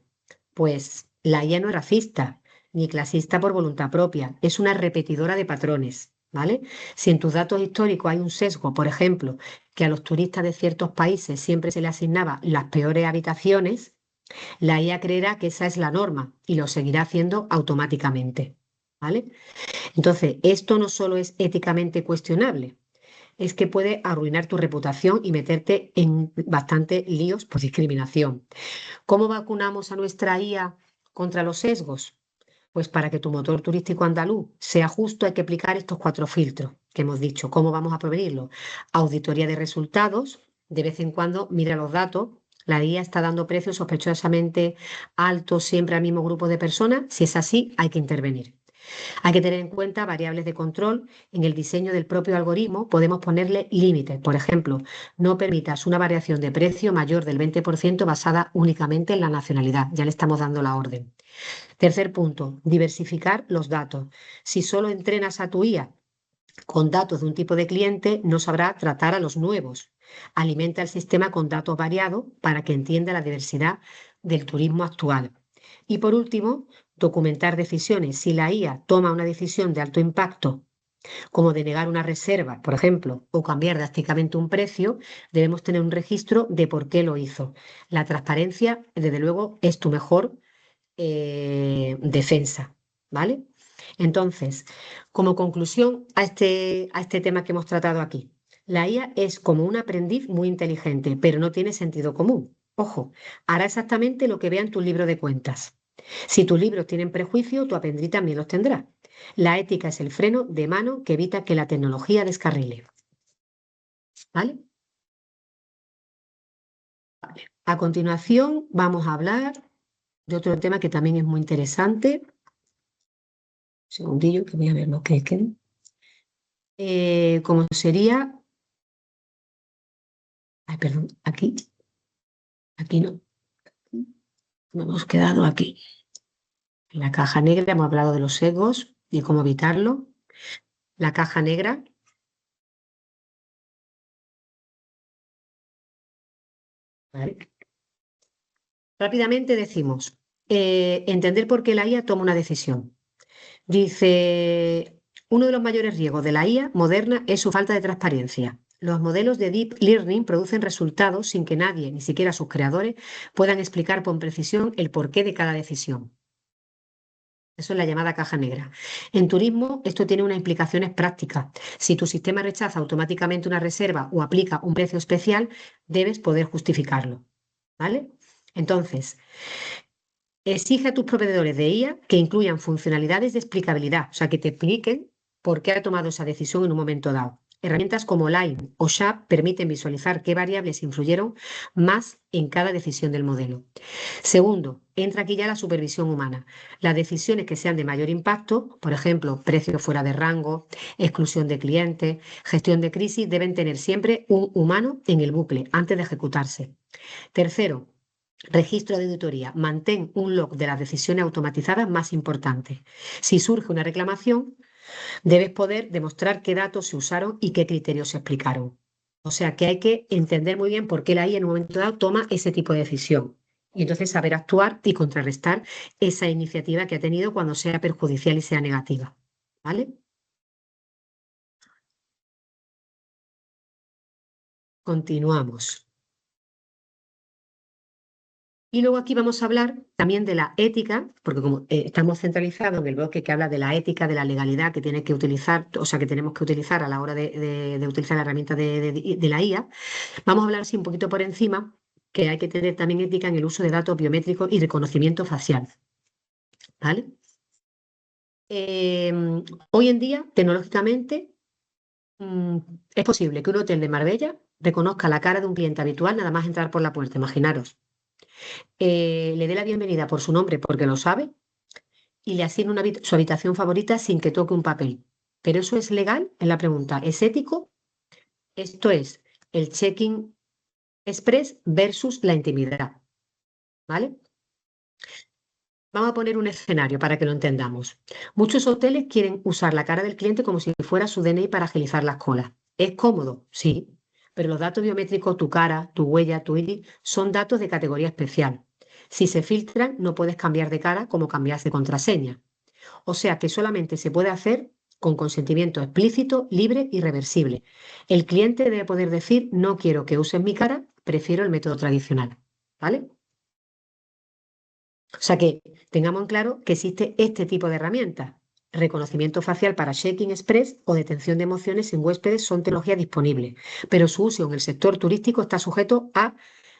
Pues la IA no es racista ni clasista por voluntad propia, es una repetidora de patrones, ¿vale? Si en tus datos históricos hay un sesgo, por ejemplo, que a los turistas de ciertos países siempre se les asignaba las peores habitaciones, la IA creerá que esa es la norma y lo seguirá haciendo automáticamente, ¿vale? Entonces, esto no solo es éticamente cuestionable, es que puede arruinar tu reputación y meterte en bastante líos por discriminación. ¿Cómo vacunamos a nuestra IA contra los sesgos? Pues para que tu motor turístico andaluz sea justo hay que aplicar estos 4 filtros que hemos dicho. ¿Cómo vamos a prevenirlo? Auditoría de resultados. De vez en cuando mira los datos. La guía está dando precios sospechosamente altos siempre al mismo grupo de personas. Si es así, hay que intervenir. Hay que tener en cuenta variables de control. En el diseño del propio algoritmo podemos ponerle límites. Por ejemplo, no permitas una variación de precio mayor del 20% basada únicamente en la nacionalidad. Ya le estamos dando la orden. Tercer punto, diversificar los datos. Si solo entrenas a tu IA con datos de un tipo de cliente, no sabrá tratar a los nuevos. Alimenta el sistema con datos variados para que entienda la diversidad del turismo actual. Y por último, documentar decisiones. Si la IA toma una decisión de alto impacto, como denegar una reserva, por ejemplo, o cambiar drásticamente un precio, debemos tener un registro de por qué lo hizo. La transparencia, desde luego, es tu mejor defensa, ¿vale? Entonces, como conclusión a este tema que hemos tratado aquí, la IA es como un aprendiz muy inteligente, pero no tiene sentido común. Ojo, hará exactamente lo que vea en tu libro de cuentas. Si tus libros tienen prejuicio, tu aprendiz también los tendrá. La ética es el freno de mano que evita que la tecnología descarrile. ¿Vale? Vale. A continuación, vamos a hablar de otro tema que también es muy interesante. Segundillo, que voy a ver lo que queda. Como sería, ay, perdón, aquí no, nos hemos quedado aquí. En la caja negra hemos hablado de los sesgos y cómo evitarlo. La caja negra, ¿vale? Rápidamente decimos, entender por qué la IA toma una decisión. Dice, uno de los mayores riesgos de la IA moderna es su falta de transparencia. Los modelos de Deep Learning producen resultados sin que nadie, ni siquiera sus creadores, puedan explicar con precisión el porqué de cada decisión. Eso es la llamada caja negra. En turismo, esto tiene unas implicaciones prácticas. Si tu sistema rechaza automáticamente una reserva o aplica un precio especial, debes poder justificarlo. ¿Vale? Entonces, exige a tus proveedores de IA que incluyan funcionalidades de explicabilidad, o sea, que te expliquen por qué ha tomado esa decisión en un momento dado. Herramientas como Line o SHAP permiten visualizar qué variables influyeron más en cada decisión del modelo. Segundo, entra aquí ya la supervisión humana. Las decisiones que sean de mayor impacto, por ejemplo, precio fuera de rango, exclusión de clientes, gestión de crisis, deben tener siempre un humano en el bucle antes de ejecutarse. Tercero, registro de auditoría. Mantén un log de las decisiones automatizadas más importantes. Si surge una reclamación, debes poder demostrar qué datos se usaron y qué criterios se explicaron. O sea que hay que entender muy bien por qué la IA en un momento dado toma ese tipo de decisión. Y entonces saber actuar y contrarrestar esa iniciativa que ha tenido cuando sea perjudicial y sea negativa. ¿Vale? Continuamos. Y luego aquí vamos a hablar también de la ética, porque como estamos centralizados en el bloque que habla de la ética, de la legalidad que tiene que utilizar, o sea, que tenemos que utilizar a la hora de utilizar la herramienta de la IA, vamos a hablar así un poquito por encima que hay que tener también ética en el uso de datos biométricos y reconocimiento facial. ¿Vale? Eh, Hoy en día, tecnológicamente, mm, es posible que un hotel de Marbella reconozca la cara de un cliente habitual nada más entrar por la puerta, imaginaros. Le dé la bienvenida por su nombre porque lo sabe y le asigne su habitación favorita sin que toque un papel. ¿Pero eso es legal? Es la pregunta. ¿Es ético? Esto es el check-in express versus la intimidad. ¿Vale? Vamos a poner un escenario para que lo entendamos. Muchos hoteles quieren usar la cara del cliente como si fuera su DNI para agilizar las colas. ¿Es cómodo? Sí, pero los datos biométricos, tu cara, tu huella, tu iris, son datos de categoría especial. Si se filtran, no puedes cambiar de cara como cambias de contraseña. O sea que solamente se puede hacer con consentimiento explícito, libre y reversible. El cliente debe poder decir, no quiero que uses mi cara, prefiero el método tradicional. ¿Vale? O sea que tengamos en claro que existe este tipo de herramientas. Reconocimiento facial para Check-in Express o detención de emociones en huéspedes son tecnologías disponibles, pero su uso en el sector turístico está sujeto a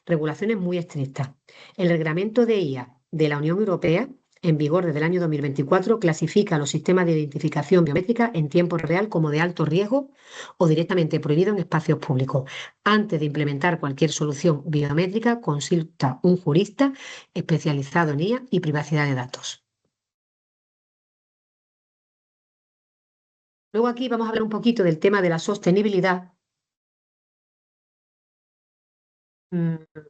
regulaciones muy estrictas. El reglamento de IA de la Unión Europea, en vigor desde el año 2024, clasifica los sistemas de identificación biométrica en tiempo real como de alto riesgo o directamente prohibido en espacios públicos. Antes de implementar cualquier solución biométrica, consulta un jurista especializado en IA y privacidad de datos. Luego aquí vamos a hablar un poquito del tema de la sostenibilidad. Mm,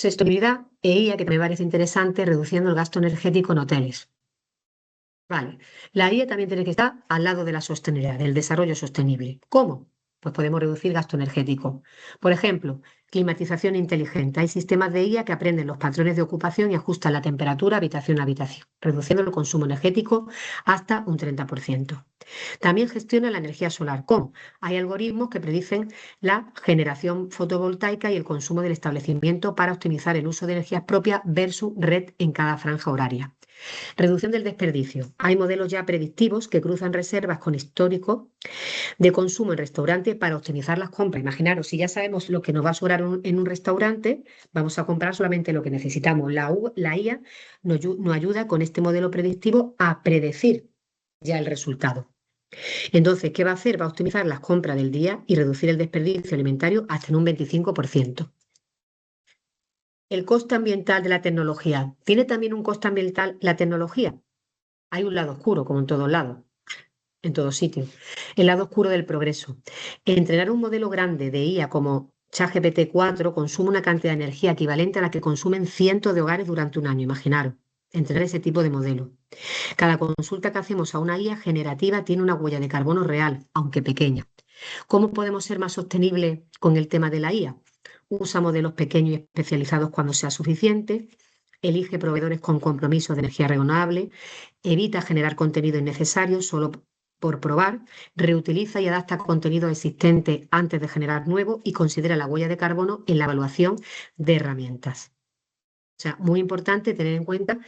Sostenibilidad e IA, que me parece interesante, reduciendo el gasto energético en hoteles. Vale. La IA también tiene que estar al lado de la sostenibilidad, del desarrollo sostenible. ¿Cómo? Pues podemos reducir gasto energético. Por ejemplo, climatización inteligente. Hay sistemas de IA que aprenden los patrones de ocupación y ajustan la temperatura habitación a habitación, reduciendo el consumo energético hasta un 30%. También gestiona la energía solar. ¿Cómo? Hay algoritmos que predicen la generación fotovoltaica y el consumo del establecimiento para optimizar el uso de energías propias versus red en cada franja horaria. Reducción del desperdicio. Hay modelos ya predictivos que cruzan reservas con históricos de consumo en restaurantes para optimizar las compras. Imaginaros, si ya sabemos lo que nos va a sobrar en un restaurante, vamos a comprar solamente lo que necesitamos. La IA nos ayuda con este modelo predictivo a predecir ya el resultado. Entonces, ¿qué va a hacer? Va a optimizar las compras del día y reducir el desperdicio alimentario hasta en un 25%. El coste ambiental de la tecnología. ¿Tiene también un coste ambiental la tecnología? Hay un lado oscuro, como en todos lados, en todos sitios. El lado oscuro del progreso. Entrenar un modelo grande de IA como ChatGPT 4 consume una cantidad de energía equivalente a la que consumen cientos de hogares durante un año. Imaginaros, entrenar ese tipo de modelo. Cada consulta que hacemos a una IA generativa tiene una huella de carbono real, aunque pequeña. ¿Cómo podemos ser más sostenibles con el tema de la IA? Usa modelos pequeños y especializados cuando sea suficiente. Elige proveedores con compromisos de energía renovable. Evita generar contenido innecesario solo por probar. Reutiliza y adapta contenido existente antes de generar nuevo y considera la huella de carbono en la evaluación de herramientas. O sea, muy importante tener en cuenta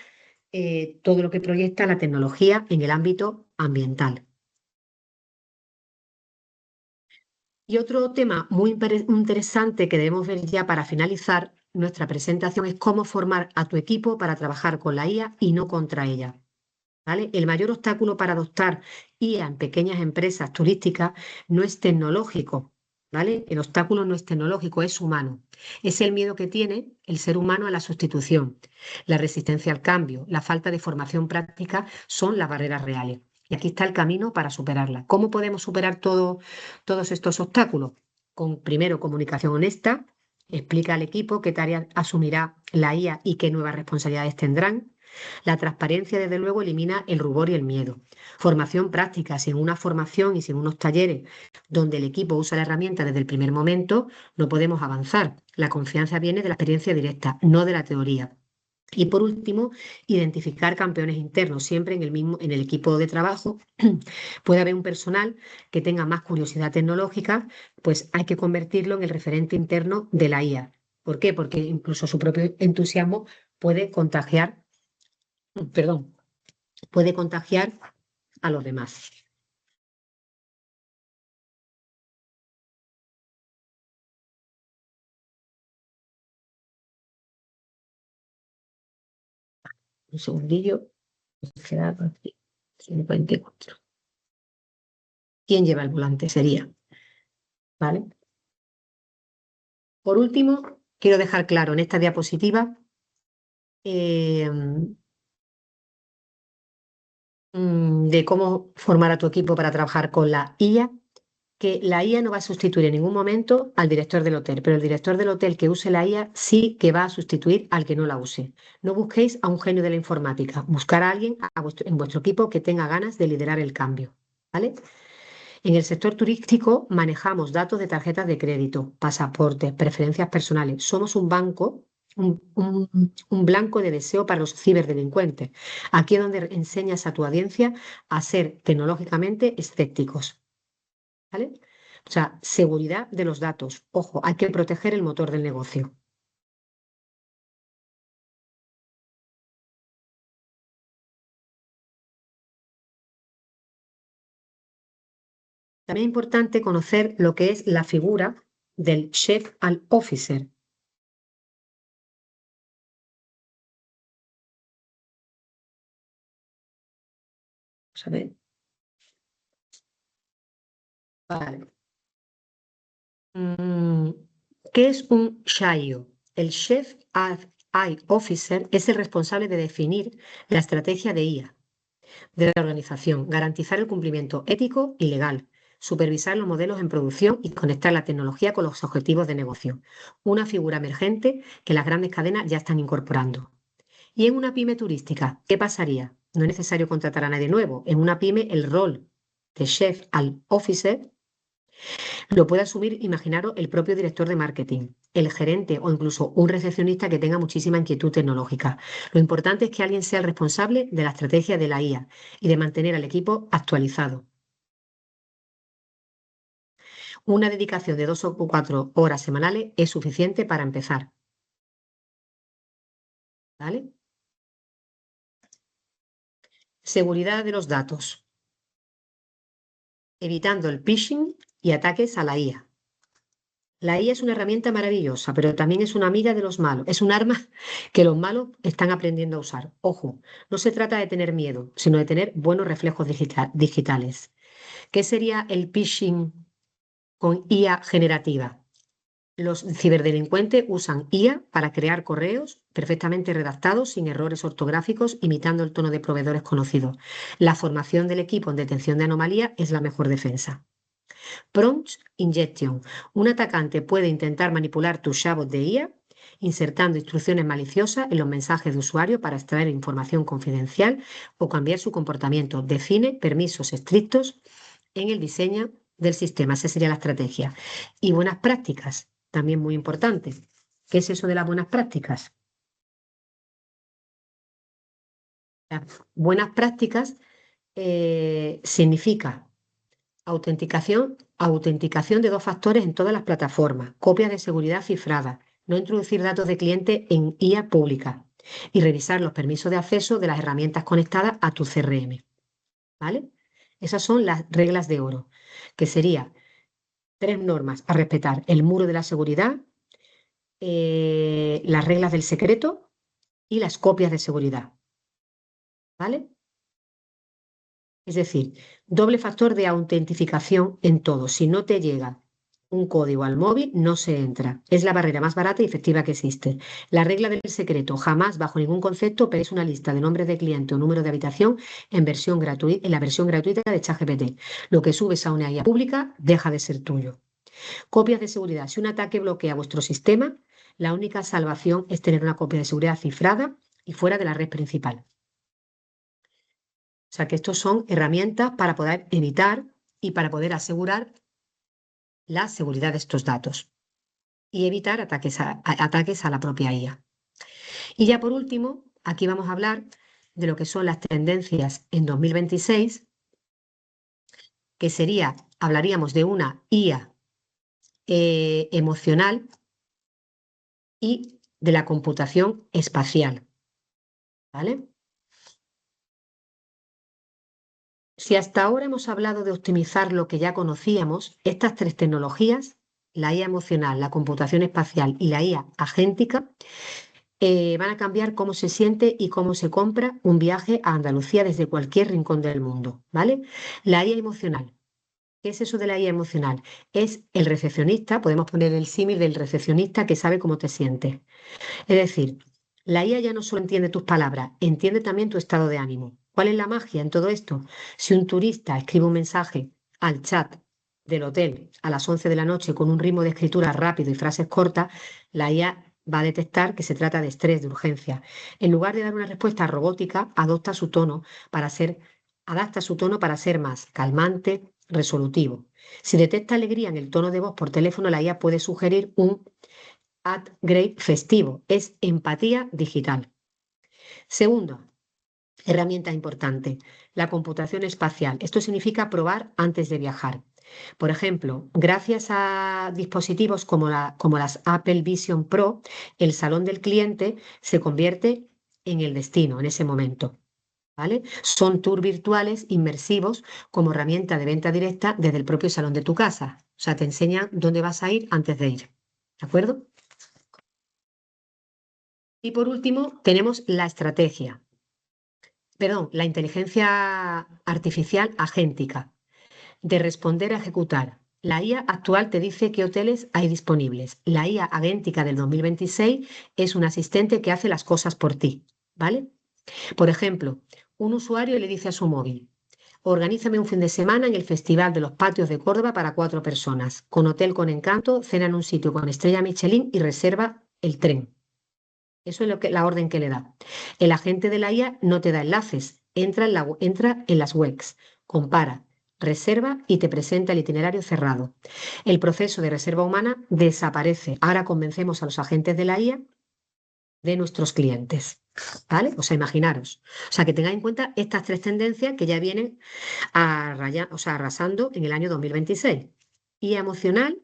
todo lo que proyecta la tecnología en el ámbito ambiental. Y otro tema muy interesante que debemos ver ya para finalizar nuestra presentación es cómo formar a tu equipo para trabajar con la IA y no contra ella. ¿Vale? El mayor obstáculo para adoptar IA en pequeñas empresas turísticas no es tecnológico, ¿vale? El obstáculo no es tecnológico, es humano. Es el miedo que tiene el ser humano a la sustitución, la resistencia al cambio, la falta de formación práctica son las barreras reales. Y aquí está el camino para superarlas. ¿Cómo podemos superar todos estos obstáculos? Con, primero, comunicación honesta. Explica al equipo qué tareas asumirá la IA y qué nuevas responsabilidades tendrán. La transparencia, desde luego, elimina el rubor y el miedo. Formación práctica, sin una formación y sin unos talleres donde el equipo usa la herramienta desde el primer momento, no podemos avanzar. La confianza viene de la experiencia directa, no de la teoría. Y por último, identificar campeones internos. Siempre en el equipo de trabajo puede haber un personal que tenga más curiosidad tecnológica, pues hay que convertirlo en el referente interno de la IA. ¿Por qué? Porque incluso su propio entusiasmo puede contagiar, perdón, puede contagiar a los demás. Un segundillo. 54. ¿Quién lleva el volante? Sería, ¿vale? Por último, quiero dejar claro en esta diapositiva eh, de cómo formar a tu equipo para trabajar con la IA, que la IA no va a sustituir en ningún momento al director del hotel, pero el director del hotel que use la IA sí que va a sustituir al que no la use. No busquéis a un genio de la informática, buscar a alguien en vuestro equipo que tenga ganas de liderar el cambio, ¿vale? En el sector turístico manejamos datos de tarjetas de crédito, pasaportes, preferencias personales. Somos un banco, un blanco de deseo para los ciberdelincuentes. Aquí es donde enseñas a tu audiencia a ser tecnológicamente escépticos, ¿vale? O sea, seguridad de los datos. Ojo, hay que proteger el motor del negocio. También es importante conocer lo que es la figura del Chief and Officer. Vamos a ver. Vale. Mm, ¿Qué es un CHIO? El Chief AI Officer es el responsable de definir la estrategia de IA de la organización, garantizar el cumplimiento ético y legal, supervisar los modelos en producción y conectar la tecnología con los objetivos de negocio. Una figura emergente que las grandes cadenas ya están incorporando. Y en una pyme turística, ¿qué pasaría? No es necesario contratar a nadie nuevo. En una pyme, el rol de Chef al Officer lo puede asumir, imaginaros, el propio director de marketing, el gerente o incluso un recepcionista que tenga muchísima inquietud tecnológica. Lo importante es que alguien sea el responsable de la estrategia de la IA y de mantener al equipo actualizado. Una dedicación de 2 o 4 horas semanales es suficiente para empezar, ¿vale? Seguridad de los datos, evitando el phishing y ataques a la IA. La IA es una herramienta maravillosa, pero también es una amiga de los malos. Es un arma que los malos están aprendiendo a usar. Ojo, no se trata de tener miedo, sino de tener buenos reflejos digitales. ¿Qué sería el phishing con IA generativa? Los ciberdelincuentes usan IA para crear correos perfectamente redactados, sin errores ortográficos, imitando el tono de proveedores conocidos. La formación del equipo en detección de anomalías es la mejor defensa. Prompt Injection. Un atacante puede intentar manipular tu chatbot de IA insertando instrucciones maliciosas en los mensajes de usuario para extraer información confidencial o cambiar su comportamiento. Define permisos estrictos en el diseño del sistema. Esa sería la estrategia. Y buenas prácticas, también muy importante. ¿Qué es eso de las buenas prácticas? Las buenas prácticas significa autenticación de 2 factores en todas las plataformas, copias de seguridad cifradas, no introducir datos de cliente en IA pública y revisar los permisos de acceso de las herramientas conectadas a tu CRM. ¿Vale? Esas son las reglas de oro, que sería 3 normas a respetar: el muro de la seguridad, las reglas del secreto y las copias de seguridad. ¿Vale? Es decir, doble factor de autentificación en todo. Si no te llega un código al móvil, no se entra. Es la barrera más barata y efectiva que existe. La regla del secreto: jamás, bajo ningún concepto, pedís una lista de nombres de cliente o número de habitación en la versión gratuita de ChatGPT. Lo que subes a una IA pública deja de ser tuyo. Copias de seguridad. Si un ataque bloquea vuestro sistema, la única salvación es tener una copia de seguridad cifrada y fuera de la red principal. O sea que estos son herramientas para poder evitar y para poder asegurar la seguridad de estos datos y evitar ataques a la propia IA. Y ya por último, aquí vamos a hablar de lo que son las tendencias en 2026, que hablaríamos de una IA emocional y de la computación espacial. ¿Vale? Si hasta ahora hemos hablado de optimizar lo que ya conocíamos, estas 3 tecnologías, la IA emocional, la computación espacial y la IA agéntica, van a cambiar cómo se siente y cómo se compra un viaje a Andalucía desde cualquier rincón del mundo, ¿vale? La IA emocional. ¿Qué es eso de la IA emocional? Es el recepcionista, podemos poner el símil del recepcionista que sabe cómo te sientes. Es decir, la IA ya no solo entiende tus palabras, entiende también tu estado de ánimo. ¿Cuál es la magia en todo esto? Si un turista escribe un mensaje al chat del hotel a las 11 de la noche con un ritmo de escritura rápido y frases cortas, la IA va a detectar que se trata de estrés, de urgencia. En lugar de dar una respuesta robótica, adapta su tono para ser más calmante, resolutivo. Si detecta alegría en el tono de voz por teléfono, la IA puede sugerir un upgrade festivo. Es empatía digital. Segundo, herramienta importante, la computación espacial. Esto significa probar antes de viajar. Por ejemplo, gracias a dispositivos como las Apple Vision Pro, el salón del cliente se convierte en el destino en ese momento. ¿Vale? Son tours virtuales inmersivos como herramienta de venta directa desde el propio salón de tu casa. O sea, te enseñan dónde vas a ir antes de ir. ¿De acuerdo? Y por último, tenemos la estrategia. Perdón, la inteligencia artificial agéntica, de responder a ejecutar. La IA actual te dice qué hoteles hay disponibles. La IA agéntica del 2026 es un asistente que hace las cosas por ti, ¿vale? Por ejemplo, un usuario le dice a su móvil: organízame un fin de semana en el Festival de los Patios de Córdoba para 4 personas, con hotel con encanto, cena en un sitio con estrella Michelin y reserva el tren. Eso es la orden que le da. El agente de la IA no te da enlaces, entra en las webs, compara, reserva y te presenta el itinerario cerrado. El proceso de reserva humana desaparece. Ahora convencemos a los agentes de la IA de nuestros clientes. ¿Vale? O sea, imaginaros. O sea, que tengáis en cuenta estas 3 tendencias que ya vienen arrasando en el año 2026. IA emocional,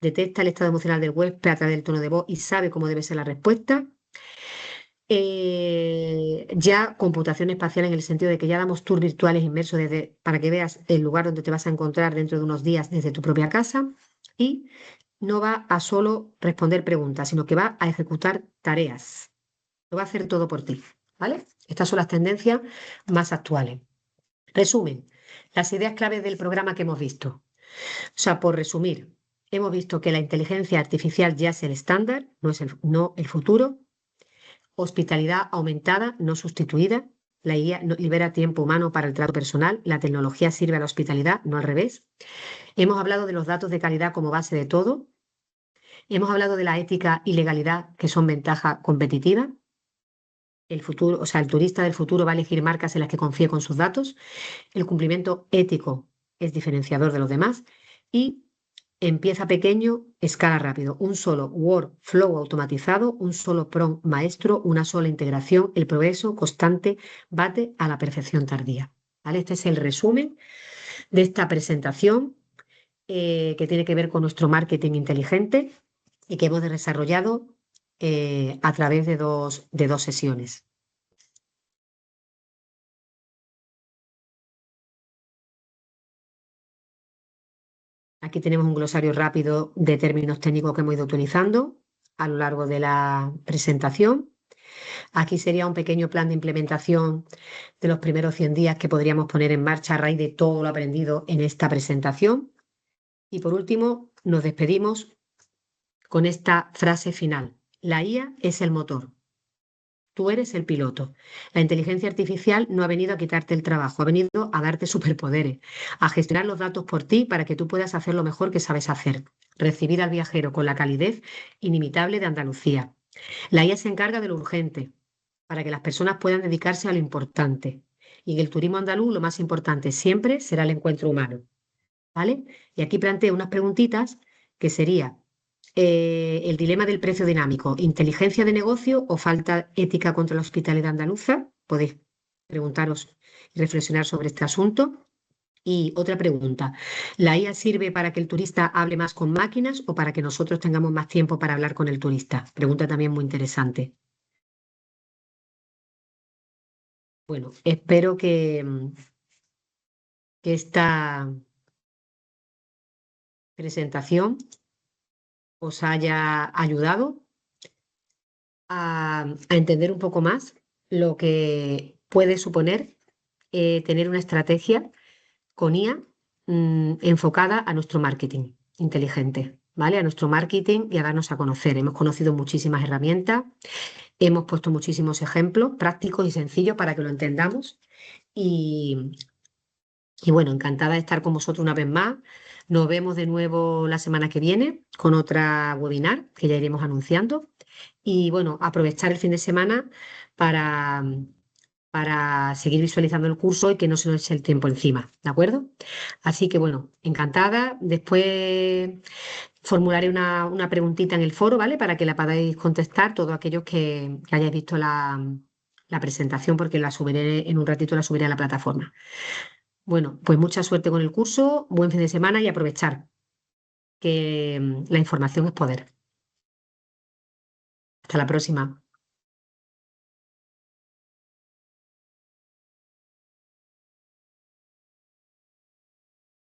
detecta el estado emocional del huésped a través del tono de voz y sabe cómo debe ser la respuesta. Ya computación espacial en el sentido de que ya damos tours virtuales inmersos para que veas el lugar donde te vas a encontrar dentro de unos días desde tu propia casa, y no va a solo responder preguntas, sino que va a ejecutar tareas. Lo va a hacer todo por ti, ¿vale? Estas son las tendencias más actuales. Resumen, las ideas claves del programa que hemos visto. O sea, por resumir, hemos visto que la inteligencia artificial ya es el estándar, no el futuro. Hospitalidad aumentada, no sustituida. La IA libera tiempo humano para el trato personal. La tecnología sirve a la hospitalidad, no al revés. Hemos hablado de los datos de calidad como base de todo. Hemos hablado de la ética y legalidad, que son ventaja competitiva. El futuro, o sea, el turista del futuro va a elegir marcas en las que confíe con sus datos. El cumplimiento ético es diferenciador de los demás. Y empieza pequeño, escala rápido. Un solo workflow automatizado, un solo prompt maestro, una sola integración. El progreso constante bate a la perfección tardía. ¿Vale? Este es el resumen de esta presentación, que tiene que ver con nuestro marketing inteligente y que hemos desarrollado a través de dos sesiones. Aquí tenemos un glosario rápido de términos técnicos que hemos ido utilizando a lo largo de la presentación. Aquí sería un pequeño plan de implementación de los primeros 100 días que podríamos poner en marcha a raíz de todo lo aprendido en esta presentación. Y por último, nos despedimos con esta frase final. La IA es el motor. Tú eres el piloto. La inteligencia artificial no ha venido a quitarte el trabajo, ha venido a darte superpoderes, a gestionar los datos por ti para que tú puedas hacer lo mejor que sabes hacer, recibir al viajero con la calidez inimitable de Andalucía. La IA se encarga de lo urgente, para que las personas puedan dedicarse a lo importante. Y en el turismo andaluz lo más importante siempre será el encuentro humano. ¿Vale? Y aquí planteo unas preguntitas que sería el dilema del precio dinámico, inteligencia de negocio o falta ética contra la hospitalidad andaluza. Podéis preguntaros y reflexionar sobre este asunto. Y otra pregunta, ¿la IA sirve para que el turista hable más con máquinas o para que nosotros tengamos más tiempo para hablar con el turista? Pregunta también muy interesante. Bueno, espero que esta presentación os haya ayudado a entender un poco más lo que puede suponer tener una estrategia con IA enfocada a nuestro marketing inteligente, ¿vale? A nuestro marketing y a darnos a conocer. Hemos conocido muchísimas herramientas, hemos puesto muchísimos ejemplos prácticos y sencillos para que lo entendamos. Y bueno, encantada de estar con vosotros una vez más. Nos vemos de nuevo la semana que viene con otra webinar que ya iremos anunciando. Y bueno, aprovechar el fin de semana para, para seguir visualizando el curso y que no se nos eche el tiempo encima, ¿de acuerdo? Así que bueno, encantada. Después formularé una preguntita en el foro, ¿vale? Para que la podáis contestar todos aquellos que hayáis visto la presentación, porque la subiré en un ratito, la subiré a la plataforma. Bueno, pues mucha suerte con el curso, buen fin de semana y aprovechar que la información es poder. Hasta la próxima.